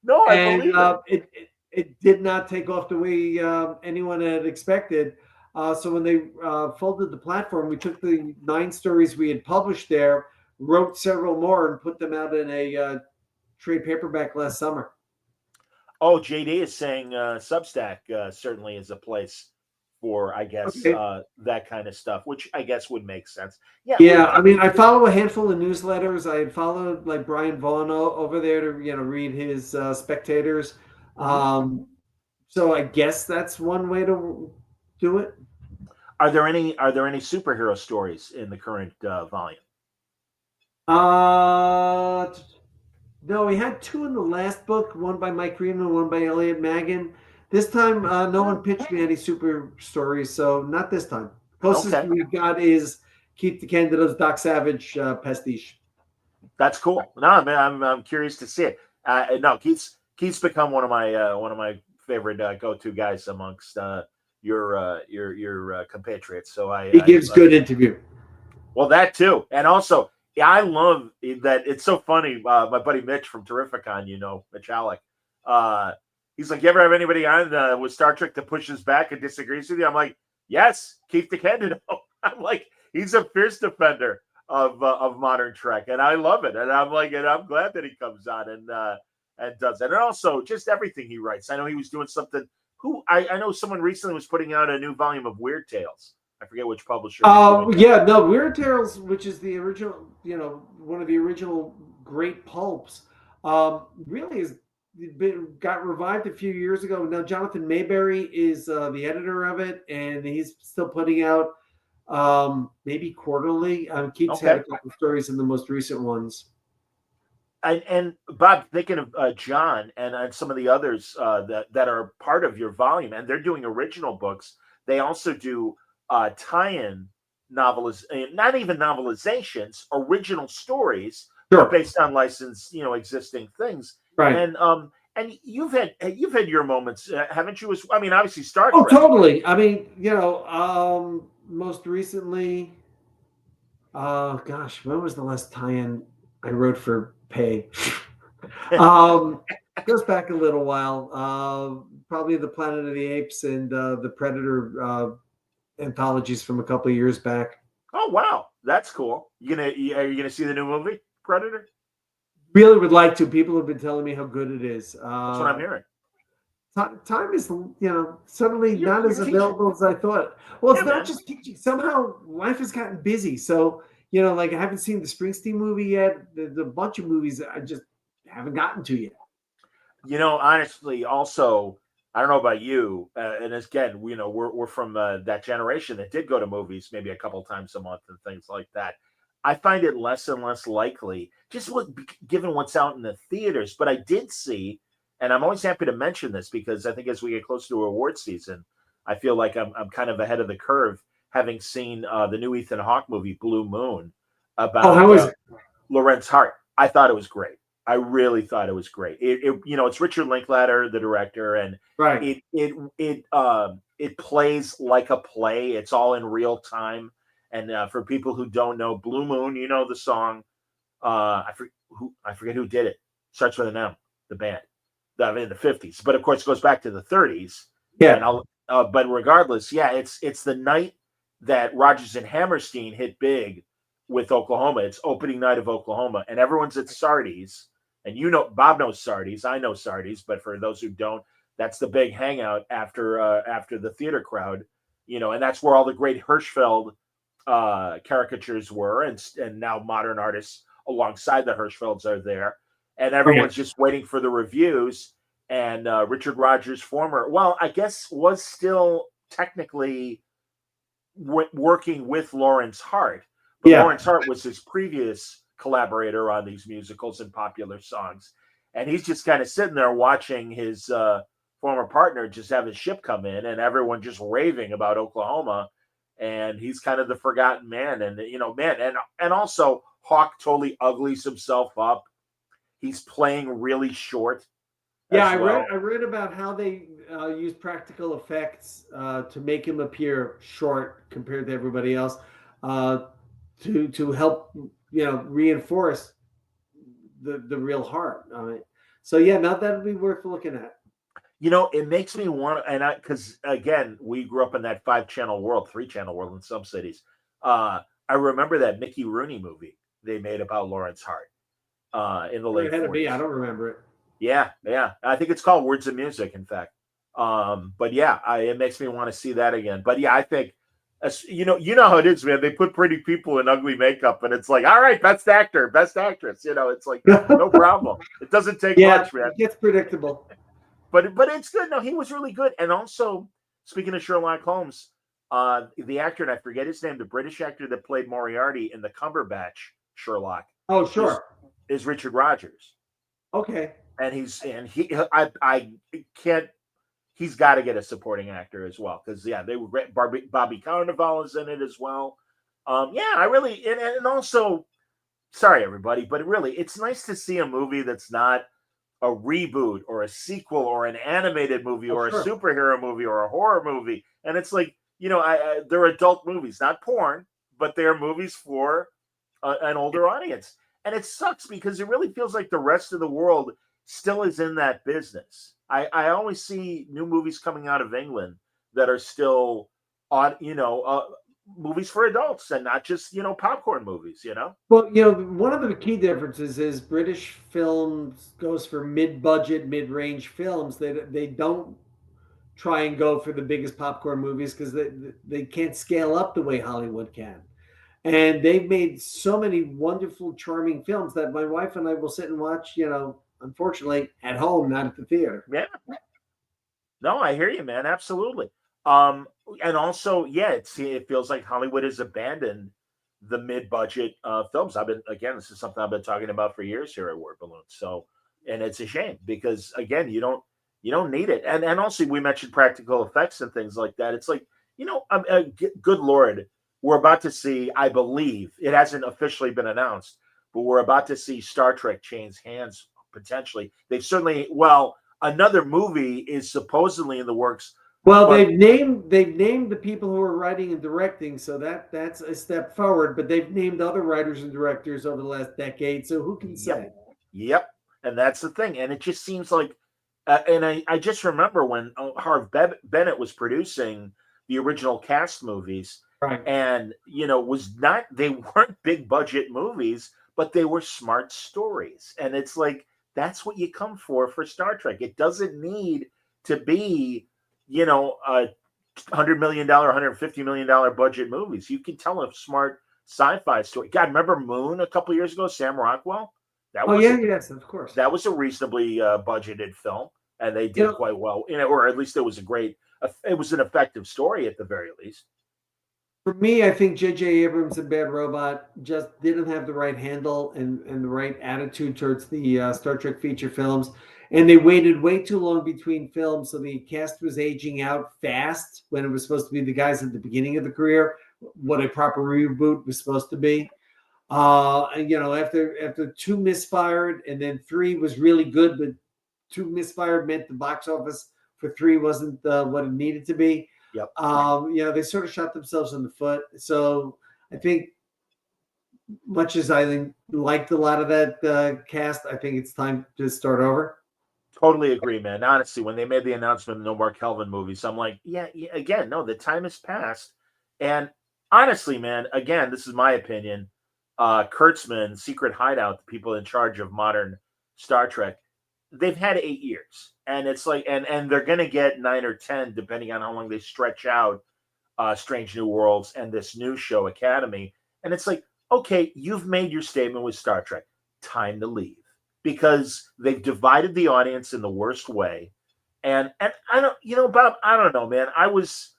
No, I And believe it. it did not take off the way anyone had expected. So when they folded the platform, we took the 9 stories we had published there, wrote several more, and put them out in a trade paperback last summer. Oh, JD is saying Substack certainly is a place for, I guess, that kind of stuff, which I guess would make sense. Yeah. I mean, I follow a handful of newsletters. I followed like Brian Vaughn over there to read his spectators. So I guess that's one way to do it. Are there any superhero stories in the current volume? No, we had 2 in the last book, one by Mike Green and one by Elliot Maggin. This time, no one pitched me any super stories, so not this time. Closest we've got is Keith DeCandido's Doc Savage pastiche. That's cool. No, I'm curious to see it. No, Keith's become one of my favorite go-to guys amongst your compatriots. So he gives good interview. Well, that too, and also I love that. It's so funny. My buddy Mitch from Terrificon, Mitch Alec, he's like, "You ever have anybody on with Star Trek that pushes back and disagrees with you?" I'm like, "Yes, Keith DeCandido." I'm like, he's a fierce defender of modern Trek, and I love it. And I'm like, and I'm glad that he comes on and does it. And also just everything he writes. I know he was doing something. I know someone recently was putting out a new volume of Weird Tales. I forget which publisher. Yeah, no, Weird Tales, which is the original, one of the original great pulps, really got revived a few years ago. Now Jonathan Mayberry is the editor of it, and he's still putting out maybe quarterly. Keith's had a couple of stories in the most recent ones. And Bob, thinking of John and some of the others that are part of your volume, and they're doing original books. They also do tie-in novels, not even novelizations, original stories, but based on licensed, existing things. Right. And you've had your moments, haven't you? I mean, obviously Star Trek. Oh, totally. I mean, most recently, gosh, when was the last tie-in I wrote for pay? Goes back a little while. Probably the Planet of the Apes and the Predator anthologies from a couple of years back. Oh wow, that's cool. Are you gonna see the new movie Predator? Really would like to. People have been telling me how good it is. That's what I'm hearing. Time is, suddenly not as available as I thought. Well, it's not just teaching. Somehow life has gotten busy. So, like I haven't seen the Springsteen movie yet. There's a bunch of movies that I just haven't gotten to yet. Honestly, also, I don't know about you, and again, we're from that generation that did go to movies maybe a couple times a month and things like that. I find it less and less likely, just given what's out in the theaters. But I did see, and I'm always happy to mention this because I think as we get close to award season, I feel like I'm kind of ahead of the curve, having seen the new Ethan Hawke movie Blue Moon about how is it? Lawrence Hart. I thought it was great. I really thought it was great. It's Richard Linklater, the director, and right. It plays like a play. It's all in real time. And for people who don't know, Blue Moon, the song. I forget who did it. Starts with an M. The band, in the 50s, but of course it goes back to the 30s. Yeah. And but regardless, it's the night that Rodgers and Hammerstein hit big with Oklahoma. It's opening night of Oklahoma, and everyone's at Sardi's. And Bob knows Sardi's. I know Sardi's, but for those who don't, that's the big hangout after the theater crowd. And that's where all the great Hirschfeld caricatures were, and now modern artists alongside the Hirschfelds are there, and everyone's just waiting for the reviews. And Richard Rodgers, I guess was still technically working with Lawrence Hart, but Lawrence Hart was his previous collaborator on these musicals and popular songs, and he's just kind of sitting there watching his former partner just have his ship come in, and everyone just raving about Oklahoma. And he's kind of the forgotten man. And, and also Hawke totally uglies himself up. He's playing really short. Yeah, I read about how they use practical effects to make him appear short compared to everybody else to help, reinforce the real heart. So, now that would be worth looking at. It makes me want to, because again, we grew up in that 5-channel world, 3-channel world in some cities. I remember that Mickey Rooney movie they made about Lawrence Hart in the late 40s. I don't remember it. Yeah. I think it's called Words of Music, in fact. But it makes me want to see that again. But I think, how it is, man. They put pretty people in ugly makeup, and it's like, all right, best actor, best actress. It's like no problem. It doesn't take much, man. It gets predictable. But it's good. No, he was really good. And also, speaking of Sherlock Holmes, the actor, and I forget his name, the British actor that played Moriarty in the Cumberbatch Sherlock. Oh, sure. Is Richard Rodgers. Okay. And he's got to get a supporting actor as well, because they were great. Bobby Carnival is in it as well. I really and also, sorry everybody, but really, it's nice to see a movie that's not a reboot or a sequel or an animated movie or a superhero movie or a horror movie. And it's like, they're adult movies, not porn, but they're movies for an older audience. And it sucks because it really feels like the rest of the world still is in that business. I always see new movies coming out of England that are still on, movies for adults and not just, popcorn movies, Well, one of the key differences is British films goes for mid-budget, mid-range films. They don't try and go for the biggest popcorn movies because they can't scale up the way Hollywood can. And they've made so many wonderful, charming films that my wife and I will sit and watch, unfortunately, at home, not at the theater. Yeah. No, I hear you, man. Absolutely. And also, yeah, it feels like Hollywood has abandoned the mid-budget films. This is something I've been talking about for years here at Word Balloon. So, and it's a shame because again, you don't need it. And also, we mentioned practical effects and things like that. It's like, good Lord, we're about to see. I believe it hasn't officially been announced, but we're about to see Star Trek change hands potentially. They've certainly another movie is supposedly in the works. Well, they've named the people who are writing and directing, so that's a step forward. But they've named other writers and directors over the last decade, so who can say? Yep, and that's the thing. And it just seems like, and I just remember when Harv Bennett was producing the original cast movies, right? And they weren't big budget movies, but they were smart stories, and it's like that's what you come for Star Trek. It doesn't need to be, a $100 million, $150 million budget movies. You can tell a smart sci-fi story. God, remember Moon a couple years ago? Sam Rockwell. Yes, of course. That was a reasonably budgeted film, and they did quite well. Or at least it was an effective story at the very least. For me, I think J.J. Abrams and Bad Robot just didn't have the right handle and the right attitude towards the Star Trek feature films. And they waited way too long between films, so the cast was aging out fast when it was supposed to be the guys at the beginning of the career, what a proper reboot was supposed to be. And after 2 misfired, and then 3 was really good, but 2 misfired meant the box office for 3 wasn't what it needed to be. Yep. They sort of shot themselves in the foot. So I think, much as I liked a lot of that cast, I think it's time to start over. Totally agree, man. Honestly, when they made the announcement of no more Kelvin movies, I'm like, again, no, the time has passed. And honestly, man, again, this is my opinion. Kurtzman, Secret Hideout, the people in charge of modern Star Trek, they've had 8 years. And it's like, and they're going to get 9 or 10, depending on how long they stretch out Strange New Worlds and this new show, Academy. And it's like, okay, you've made your statement with Star Trek. Time to leave. Because they've divided the audience in the worst way. And I don't, Bob, I don't know, man. I was,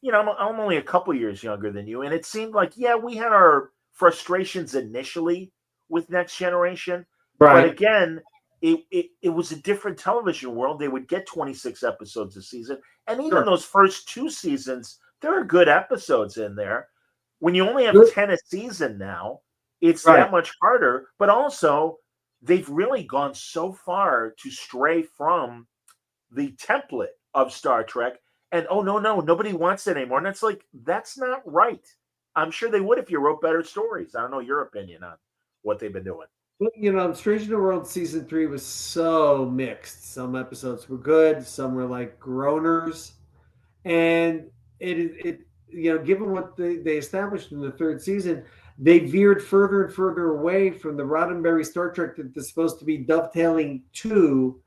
I'm only a couple years younger than you. And it seemed like, we had our frustrations initially with Next Generation. Right. But again, it was a different television world. They would get 26 episodes a season. And even those first 2 seasons, there are good episodes in there. When you only have 10 a season now, it's that much harder. But also, they've really gone so far to stray from the template of Star Trek. And, no, nobody wants it anymore. And it's like, that's not right. I'm sure they would if you wrote better stories. I don't know your opinion on what they've been doing. Well, Strange New World season 3 was so mixed. Some episodes were good. Some were like groaners. And it given what they established in the 3rd season, they veered further and further away from the Roddenberry Star Trek that they're supposed to be dovetailing to.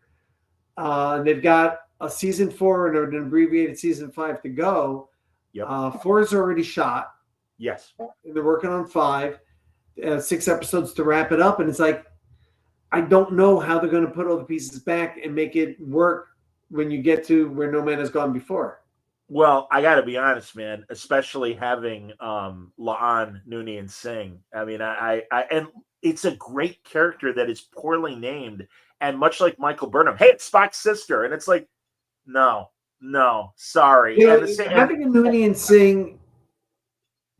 They've got a season 4 and an abbreviated season 5 to go. Yep. 4 is already shot. Yes. They're working on 5, 6 episodes to wrap it up. And it's like, I don't know how they're going to put all the pieces back and make it work when you get to where No Man Has Gone Before. Well, I got to be honest, man, especially having La'an Noonien Singh. I mean, I and it's a great character that is poorly named. And much like Michael Burnham, hey, it's Spock's sister. And it's like, no, sorry. Having a Noonien Singh,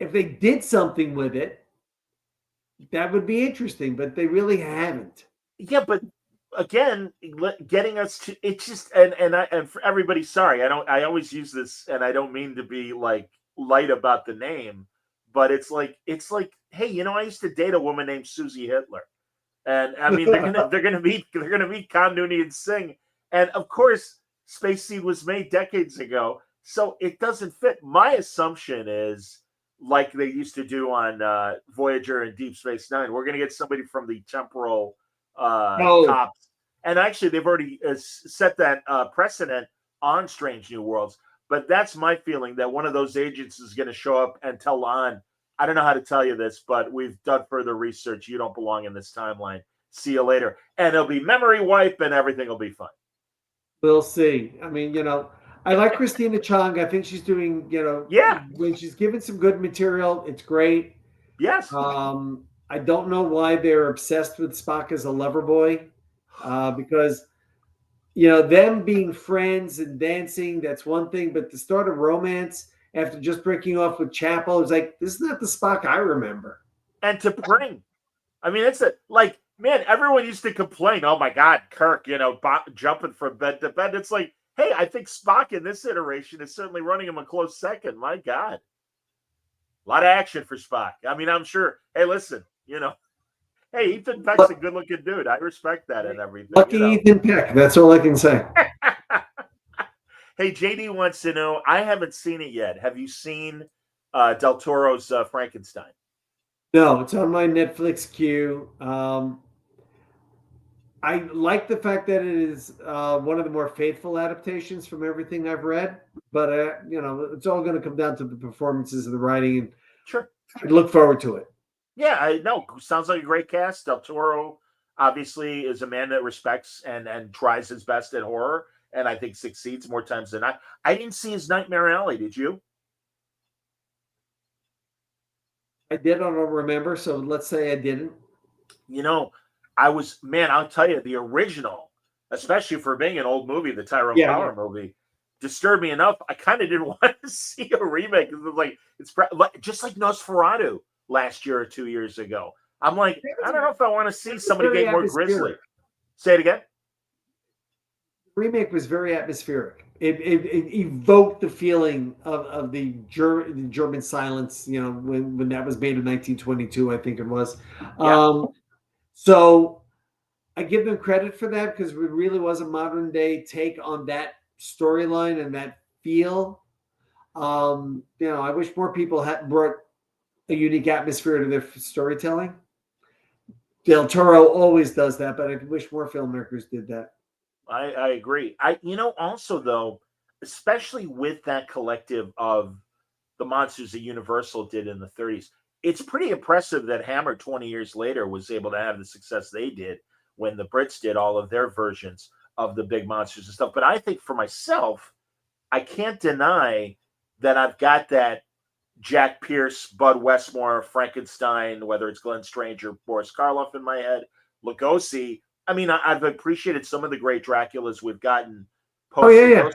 if they did something with it, that would be interesting, but they really haven't. Yeah, but again, getting us to it's just and for everybody, sorry, I always use this, and I don't mean to be like light about the name, but it's like hey, I used to date a woman named Susie Hitler, and I mean they're gonna meet Khan Noonien Singh, and of course Space Seed was made decades ago, so it doesn't fit. My assumption is like they used to do on Voyager and Deep Space Nine. We're going to get somebody from the temporal No. cops. And actually, they've already set that precedent on Strange New Worlds. But that's my feeling, that one of those agents is going to show up and tell Lon, I don't know how to tell you this, but we've done further research. You don't belong in this timeline. See you later. And it'll be memory wipe and everything will be fine. We'll see. I mean, I like Christina Chong. I think she's doing, Yeah. when she's given some good material, it's great. Yes. I don't know why they're obsessed with Spock as a lover boy, because them being friends and dancing, that's one thing, but to start a romance after just breaking off with Chapel, it's like, this is not the Spock I remember. And to bring, I mean, it's like, man, everyone used to complain, oh my God, Kirk, jumping from bed to bed. It's like, hey, I think Spock in this iteration is certainly running him a close second. My God. A lot of action for Spock. I mean, I'm sure, hey, listen, hey, Ethan Peck's a good-looking dude. I respect that and everything. Lucky Ethan Peck. That's all I can say. Hey, JD wants to know, I haven't seen it yet. Have you seen Del Toro's Frankenstein? No, it's on my Netflix queue. I like the fact that it is one of the more faithful adaptations from everything I've read, but it's all going to come down to the performances and the writing. And sure, I look forward to it. Yeah, I know. Sounds like a great cast. Del Toro obviously is a man that respects and tries his best at horror, and I think succeeds more times than not. I didn't see his Nightmare Alley. Did you? I did. I don't remember. So let's say I didn't. I'll tell you, the original, especially for being an old movie, the Tyrone Power movie, disturbed me enough. I kind of didn't want to see a remake. It was like, it's just like Nosferatu last year or 2 years ago. I'm like, I don't know if I want to see somebody get more grisly. Say it again. The remake was very atmospheric. It evoked the feeling of the German silence, when that was made in 1922, I think it was. Yeah. So I give them credit for that, because it really was a modern day take on that storyline and that feel. I wish more people had brought a unique atmosphere to their storytelling. Del Toro always does that, but I wish more filmmakers did that. I agree. Also though, especially with that collective of the monsters that Universal did in the 30s, it's pretty impressive that Hammer 20 years later was able to have the success they did when the Brits did all of their versions of the big monsters and stuff. But I think for myself, I can't deny that I've got that Jack Pierce, Bud Westmore, Frankenstein, whether it's Glenn Strange or Boris Karloff in my head, Lugosi. I mean, I've appreciated some of the great Draculas we've gotten post-Lugosi,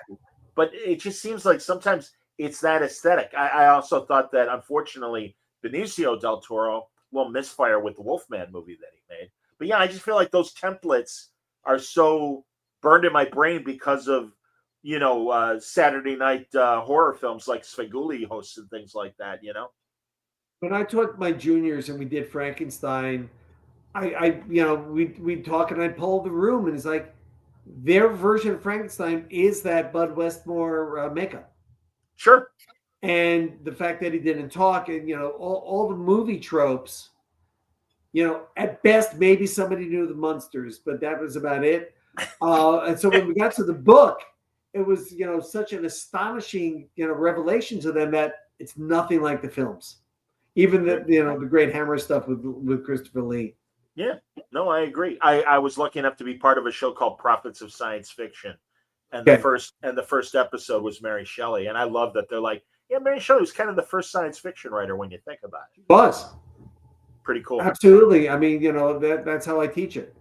but it just seems like sometimes it's that aesthetic. I also thought that, unfortunately, Benicio del Toro, a little misfire with the Wolfman movie that he made. But yeah, I just feel like those templates are so burned in my brain because of, Saturday night horror films like Svengoolie hosts and things like that, When I taught my juniors and we did Frankenstein, we'd talk and I'd poll the room, and it's like, their version of Frankenstein is that Bud Westmore makeup. Sure. And the fact that he didn't talk, and, all the movie tropes, at best, maybe somebody knew the Munsters, but that was about it. And so when we got to the book, it was, such an astonishing, revelation to them that it's nothing like the films. Even the great Hammer stuff with Christopher Lee. Yeah, no, I agree. I was lucky enough to be part of a show called Prophets of Science Fiction, and the first episode was Mary Shelley, and I love that they're like, yeah, Mary Shelley was kind of the first science fiction writer when you think about it. Was pretty cool. Absolutely. I mean, that's how I teach it.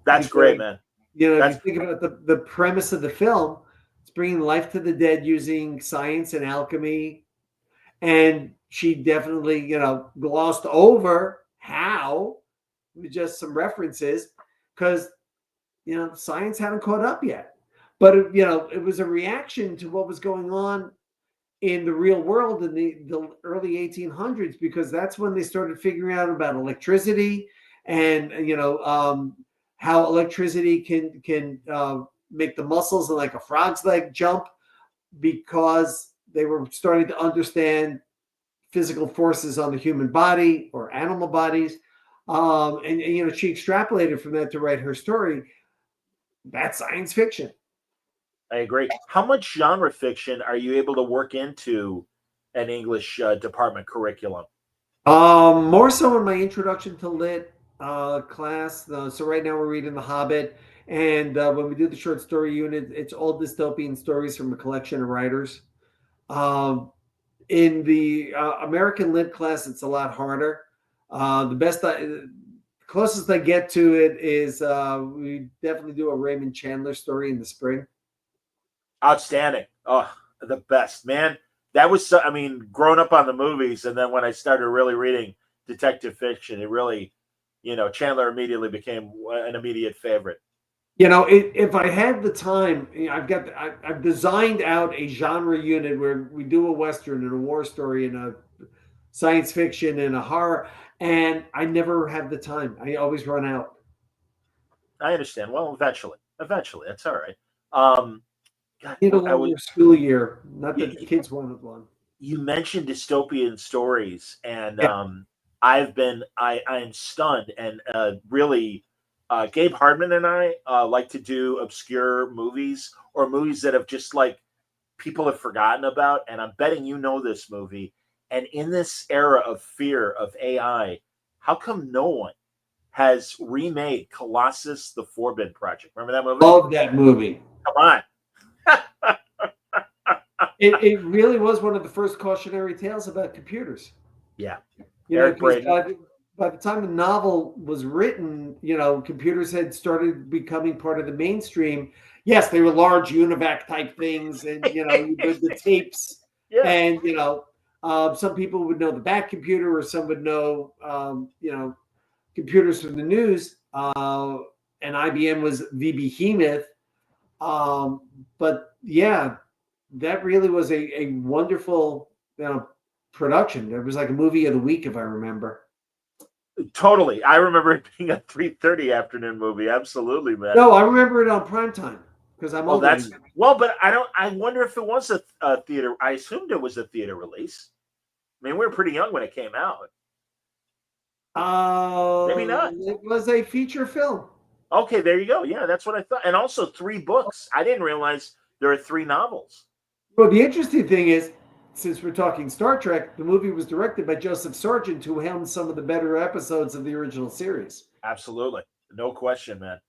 That's great, man. If you think about the premise of the film, it's bringing life to the dead using science and alchemy, and she definitely, glossed over how, with just some references, because, science hadn't caught up yet. But, it was a reaction to what was going on in the real world in the early 1800s, because that's when they started figuring out about electricity and, how electricity can make the muscles in like a frog's leg jump, because they were starting to understand physical forces on the human body or animal bodies. And she extrapolated from that to write her story. That's science fiction. I agree. How much genre fiction are you able to work into an English department curriculum? More so in my introduction to lit class. So right now we're reading The Hobbit, and when we do the short story unit, it's all dystopian stories from a collection of writers. In the American lit class, it's a lot harder. The closest I get to it is we definitely do a Raymond Chandler story in the spring. Outstanding. Oh, the best, man. That was so, I mean, growing up on the movies, and then when I started really reading detective fiction, it really, Chandler immediately became an immediate favorite. If I had the time, I've designed out a genre unit where we do a Western and a war story and a science fiction and a horror, and I never have the time. I always run out. I understand. Well, eventually, that's all right. God, A I was longer school year. Not that the kids wanted one. You mentioned dystopian stories, and Yeah. I'm stunned, and really, Gabe Hardman and I like to do obscure movies or movies that have just like people have forgotten about, and I'm betting you know this movie. And in this era of fear of AI, how come no one has remade Colossus: The Forbidden Project? Remember that movie? Love that movie. Come on. It really was one of the first cautionary tales about computers. Yeah. Because by the time the novel was written, computers had started becoming part of the mainstream. Yes, they were large UNIVAC type things, and you did the tapes, Yeah. and some people would know the Bat computer, or some would know computers from the news. And IBM was the behemoth. But yeah, that really was a wonderful production. It was like a movie of the week, if I remember. Totally. I remember it being a 3:30 afternoon movie. Absolutely, man. No, I remember it on primetime because I'm older. But I wonder if it was a theater. I assumed it was a theater release. I mean, we were pretty young when it came out. Maybe not. It was a feature film. Okay, there you go. Yeah, that's what I thought. And also 3 books. I didn't realize there are 3 novels. Well, the interesting thing is, since we're talking Star Trek, the movie was directed by Joseph Sargent, who helmed some of the better episodes of the original series. Absolutely, no question, man.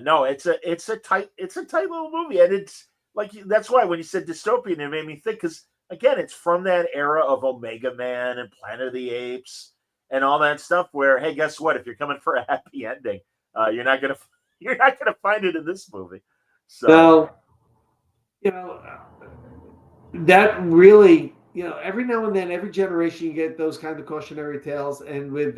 No, it's a tight little movie, and it's like that's why when you said dystopian, it made me think because again, it's from that era of Omega Man and Planet of the Apes and all that stuff. Where hey, guess what? If you're coming for a happy ending, you're not gonna find it in this movie. So. That really, every now and then, every generation, you get those kind of cautionary tales. And with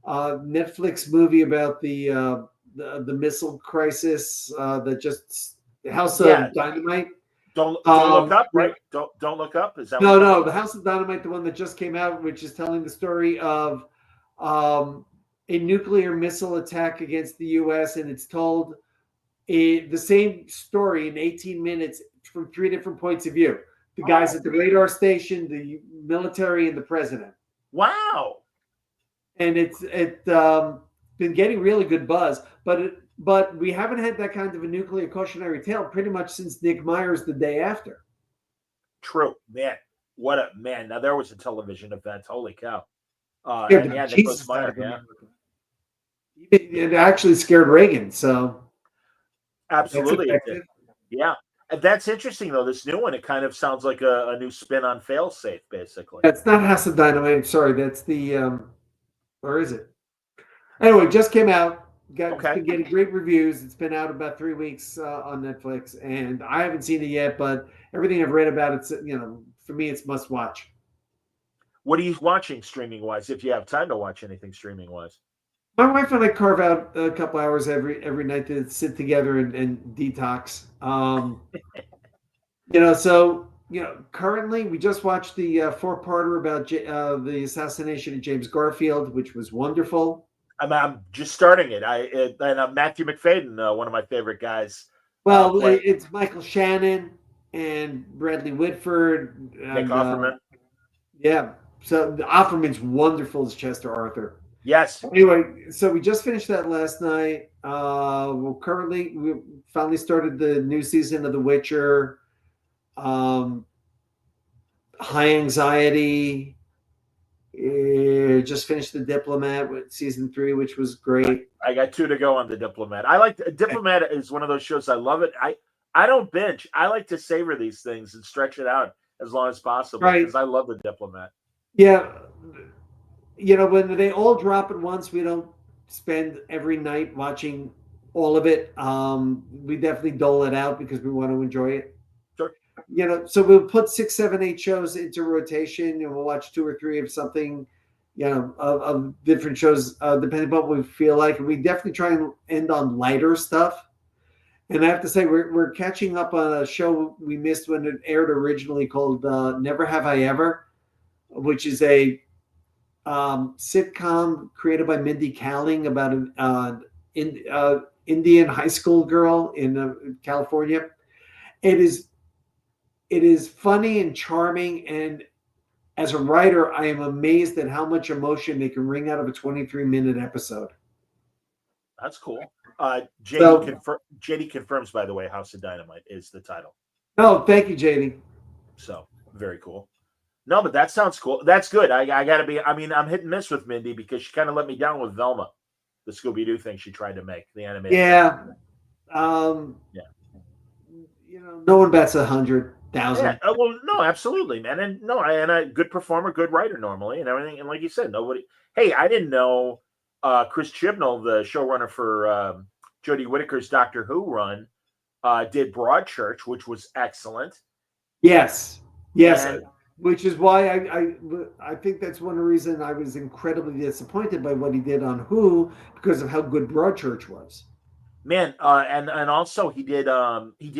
Netflix movie about the missile crisis, House of Dynamite. Don't look up, right? Don't look up. Is that no? The House of Dynamite, the one that just came out, which is telling the story of a nuclear missile attack against the U.S. and it's told the same story in 18 minutes. From 3 different points of view: the guys at the radar station, the military, and the president. Wow! And it's been getting really good buzz, but we haven't had that kind of a nuclear cautionary tale pretty much since Nick Myers The Day After. True, man. What a man! Now there was a television event. Holy cow! Nicholas Myers. Yeah. It actually scared Reagan. So absolutely, it did. Yeah. That's interesting, though. This new one, it kind of sounds like a new spin on Failsafe, basically. It's not House of Dynamite. I'm sorry. That's the, or is it? Anyway, just came out. It's been getting great reviews. It's been out about 3 weeks on Netflix, and I haven't seen it yet, but everything I've read about it, for me, it's must watch. What are you watching streaming-wise, if you have time to watch anything streaming-wise? My wife and I carve out a couple hours every night to sit together and detox. Currently we just watched the 4-parter about the assassination of James Garfield, which was wonderful. I'm just starting it. And Matthew McFadden, one of my favorite guys. Well, it's Michael Shannon and Bradley Whitford, Nick Offerman. Yeah. So the Offerman's wonderful as Chester Arthur. Yes. Anyway, so we just finished that last night. We finally started the new season of The Witcher. High Anxiety. Just finished The Diplomat with season 3, which was great. I got 2 to go on The Diplomat. I like Diplomat is one of those shows. I love it. I don't binge. I like to savor these things and stretch it out as long as possible because I love The Diplomat. Yeah. When they all drop at once, we don't spend every night watching all of it. We definitely dole it out because we want to enjoy it. Sure. So we'll put 6, 7, 8 shows into rotation, and we'll watch 2 or 3 of something, of different shows, depending on what we feel like. And we definitely try and end on lighter stuff. And I have to say, we're catching up on a show we missed when it aired originally called Never Have I Ever, which is a sitcom created by Mindy Kaling about an Indian high school girl in California. It is funny and charming, and as a writer, I am amazed at how much emotion they can wring out of a 23-minute episode. That's cool. JD confirms, by the way, House of Dynamite is the title. Oh, thank you, JD. So very cool. No, but that sounds cool. That's good. I gotta be. I mean, I'm hit and miss with Mindy because she kind of let me down with Velma, the Scooby-Doo thing she tried to make, the animated. Yeah. Yeah. No one bets 100,000. Yeah. Well, no, absolutely, man, and a good performer, good writer normally, and everything. And like you said, nobody. Hey, I didn't know Chris Chibnall, the showrunner for Jodie Whittaker's Doctor Who run, did Broadchurch, which was excellent. Yes. And, which is why I think that's one reason I was incredibly disappointed by what he did on Who, because of how good Broadchurch was. Man, and also he did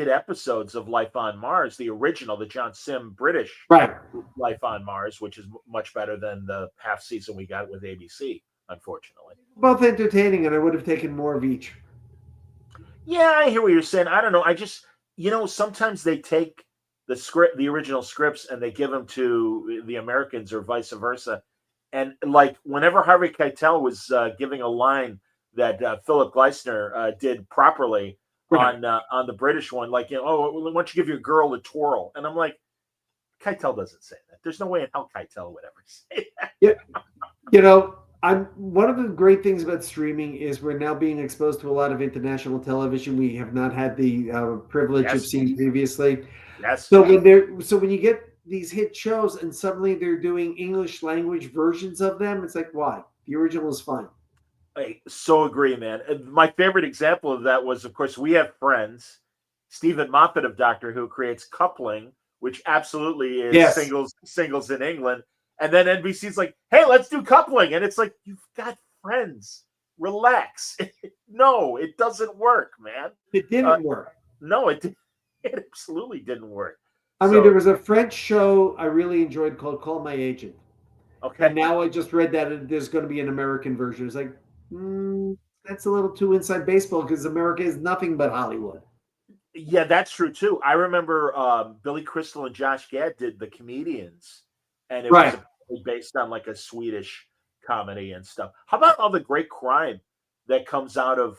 episodes of Life on Mars, the original, the John Sim British Life on Mars, which is much better than the half season we got with ABC, unfortunately. Both entertaining, and I would have taken more of each. Yeah, I hear what you're saying. I don't know. I just, sometimes they take the original scripts, and they give them to the Americans or vice versa. And like whenever Harvey Keitel was giving a line that Philip Gleisner did properly on the British one, like, why don't you give your girl a twirl? And I'm like, Keitel doesn't say that. There's no way in hell Keitel would ever say that. Yeah. One of the great things about streaming is we're now being exposed to a lot of international television we have not had the privilege of seeing previously. Yes. So when you get these hit shows and suddenly they're doing English language versions of them, it's like, why? The original is fine. I so agree, man. My favorite example of that was, of course, We Have Friends. Stephen Moffat of Doctor Who creates Coupling, which absolutely is singles in England. And then NBC's like, hey, let's do Coupling. And it's like, you've got Friends. Relax. No, it doesn't work, man. It didn't work. No, it absolutely didn't work. I mean, there was a French show I really enjoyed called Call My Agent. Okay. And now I just read that there's going to be an American version. It's like, that's a little too inside baseball because America is nothing but Hollywood. Yeah, that's true, too. I remember Billy Crystal and Josh Gad did The Comedians. And it was based on like a Swedish comedy and stuff. How about all the great crime that comes out of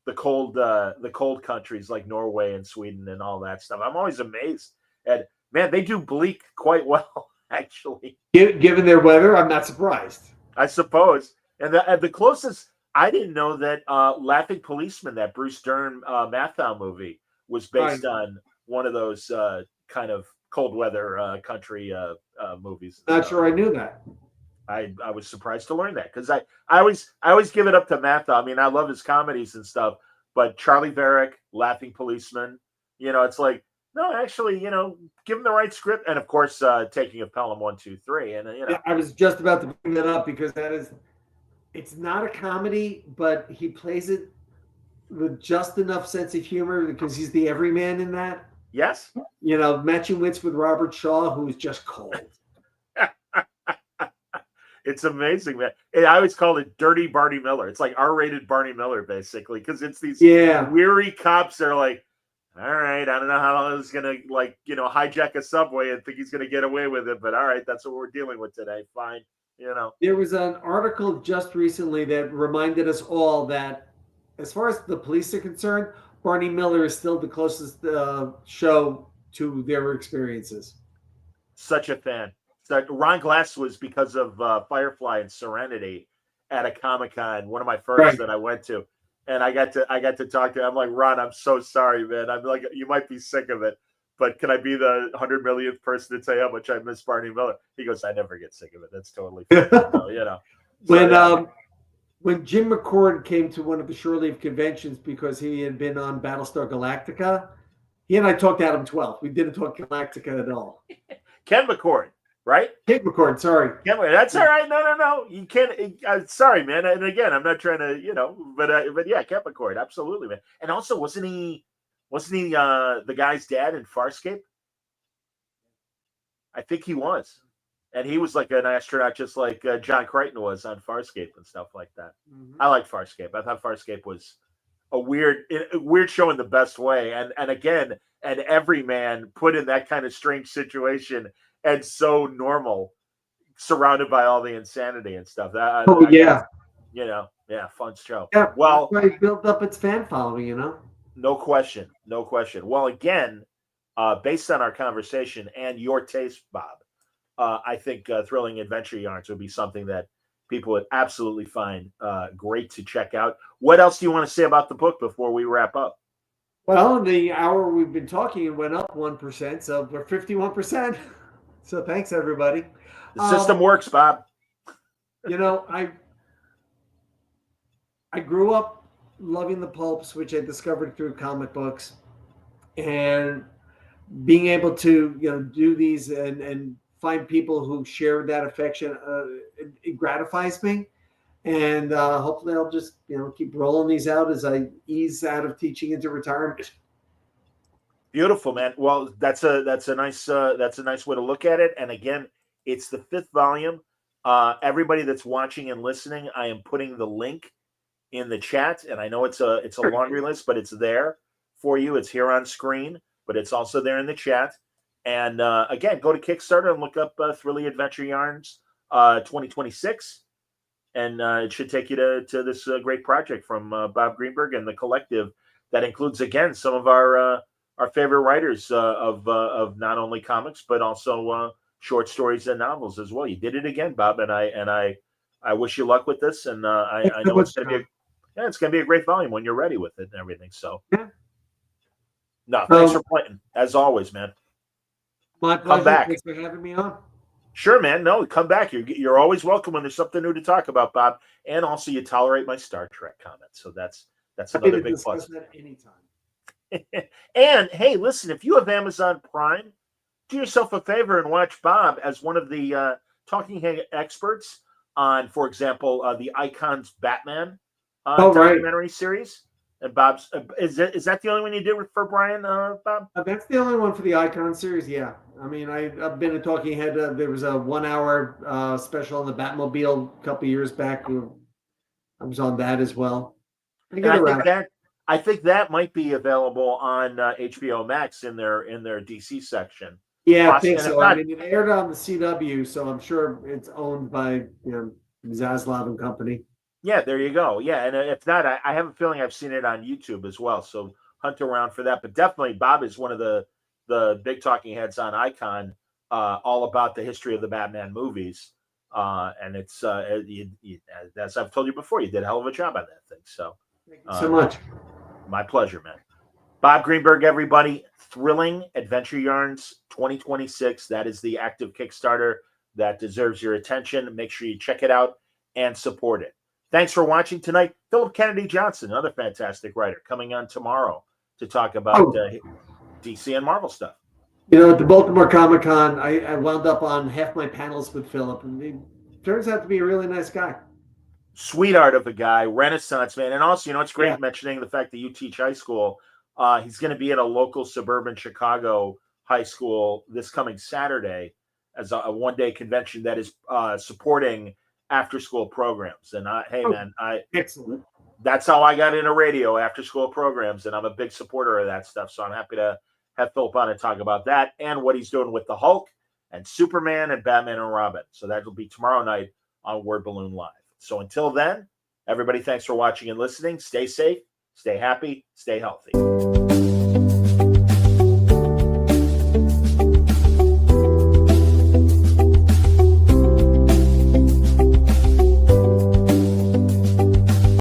the cold countries like Norway and Sweden and all that stuff? I'm always amazed at, man, they do bleak quite well, actually. Given their weather, I'm not surprised. I suppose. And the closest, I didn't know that Laughing Policeman, that Bruce Dern Mathau movie, was based on one of those kind of cold weather country movies. Not sure I knew that. I was surprised to learn that because I always give it up to Mathau. I mean, I love his comedies and stuff, but Charlie Varick, Laughing Policeman, it's like, no, actually, give him the right script, and of course, Taking of Pelham 1, 2, 3, and I was just about to bring that up because it's not a comedy, but he plays it with just enough sense of humor because he's the everyman in that. Yes. Matching wits with Robert Shaw, who is just cold. It's amazing, man. I always call it Dirty Barney Miller. It's like R-rated Barney Miller, basically, because it's these weary cops that are like, All right, I don't know how long he's gonna hijack a subway and think he's gonna get away with it, but all right, that's what we're dealing with today. Fine, There was an article just recently that reminded us all that, as far as the police are concerned, Barney Miller is still the closest show to their experiences. Such a fan. So Ron Glass was because of Firefly and Serenity at a Comic-Con, one of my first Right. that I went to, and I got to talk to him. I'm like, Ron, I'm so sorry, man. I'm like, you might be sick of it, but can I be the 100 millionth person to tell you how much I miss Barney Miller? He goes, I never get sick of it. That's totally fine. So, When Jim McCord came to one of the Shore Leave conventions because he had been on Battlestar Galactica, he and I talked Adam 12. We didn't talk Galactica at all. Ken McCord, right? Ken McCord, sorry. Ken, that's all right. No. You can't. Sorry, man. And again, I'm not trying to, but yeah, Ken McCord, absolutely, man. And also, wasn't he the guy's dad in Farscape? I think he was. And he was like an astronaut, just like John Crichton was on Farscape and stuff like that. Mm-hmm. I like Farscape. I thought Farscape was a weird show in the best way. And again, and every man put in that kind of strange situation and so normal, surrounded by all the insanity and stuff. Yeah, fun show. Yeah, well, that's why it built up its fan following. No question. Well, again, based on our conversation and your taste, Bob. I think Thrilling Adventure Yarns would be something that people would absolutely find great to check out. What else do you want to say about the book before we wrap up? Well, the hour we've been talking went up 1%, so we're 51%. So thanks, everybody. The system works, Bob. I grew up loving the pulps, which I discovered through comic books, and being able to do these and find people who share that affection, it gratifies me. And hopefully I'll just keep rolling these out as I ease out of teaching into retirement. Beautiful, man. Well, that's a nice way to look at it. And again, it's the 5th volume. Everybody that's watching and listening, I am putting the link in the chat, and I know it's a laundry list, but it's there for you. It's here on screen, but it's also there in the chat. And again, go to Kickstarter and look up Thrilling Adventure Yarns 2026. And it should take you to this great project from Bob Greenberger and the collective that includes, again, some of our favorite writers of not only comics, but also short stories and novels as well. You did it again, Bob, and I wish you luck with this. And I know it's going to be a great volume when you're ready with it and everything. So, no, thanks for playing, as always, man. My pleasure. Come back. Thanks for having me on. Sure, man. No, come back. You're always welcome when there's something new to talk about, Bob. And also, you tolerate my Star Trek comments, so that's another big plus. That anytime. And hey, listen, if you have Amazon Prime, do yourself a favor and watch Bob as one of the talking head experts on, for example, the Icons Batman documentary series. And Bob's is that the only one you did for Brian, Bob? That's the only one for the Icon series. Yeah, I mean, I've been a talking head. There was a 1-hour special on the Batmobile a couple years back. I was on that as well. I think that might be available on HBO Max in their DC section. Yeah, I think so. I mean, it aired on the CW, so I'm sure it's owned by Zaslav and company. Yeah, there you go. Yeah, and if not, I have a feeling I've seen it on YouTube as well. So hunt around for that. But definitely, Bob is one of the big talking heads on Icon, all about the history of the Batman movies. And it's as I've told you before, you did a hell of a job on that thing. So thank you so much. My pleasure, man. Bob Greenberg, everybody. Thrilling Adventure Yarns 2026. That is the active Kickstarter that deserves your attention. Make sure you check it out and support it. Thanks for watching tonight. Philip Kennedy Johnson, another fantastic writer, coming on tomorrow to talk about DC and Marvel stuff. At the Baltimore Comic-Con, I wound up on half my panels with Philip, and he turns out to be a really nice guy. Sweetheart of a guy, Renaissance man. And also, it's great mentioning the fact that you teach high school. He's going to be at a local suburban Chicago high school this coming Saturday as a one-day convention that is supporting after-school programs. And hey, man, excellent. that's how I got into radio, after school programs, and I'm a big supporter of that stuff. So I'm happy to have Philip on and talk about that and what he's doing with the Hulk and Superman and Batman and Robin. So that'll be tomorrow night on Word Balloon Live. So until then, everybody, thanks for watching and listening. Stay safe, stay happy, stay healthy.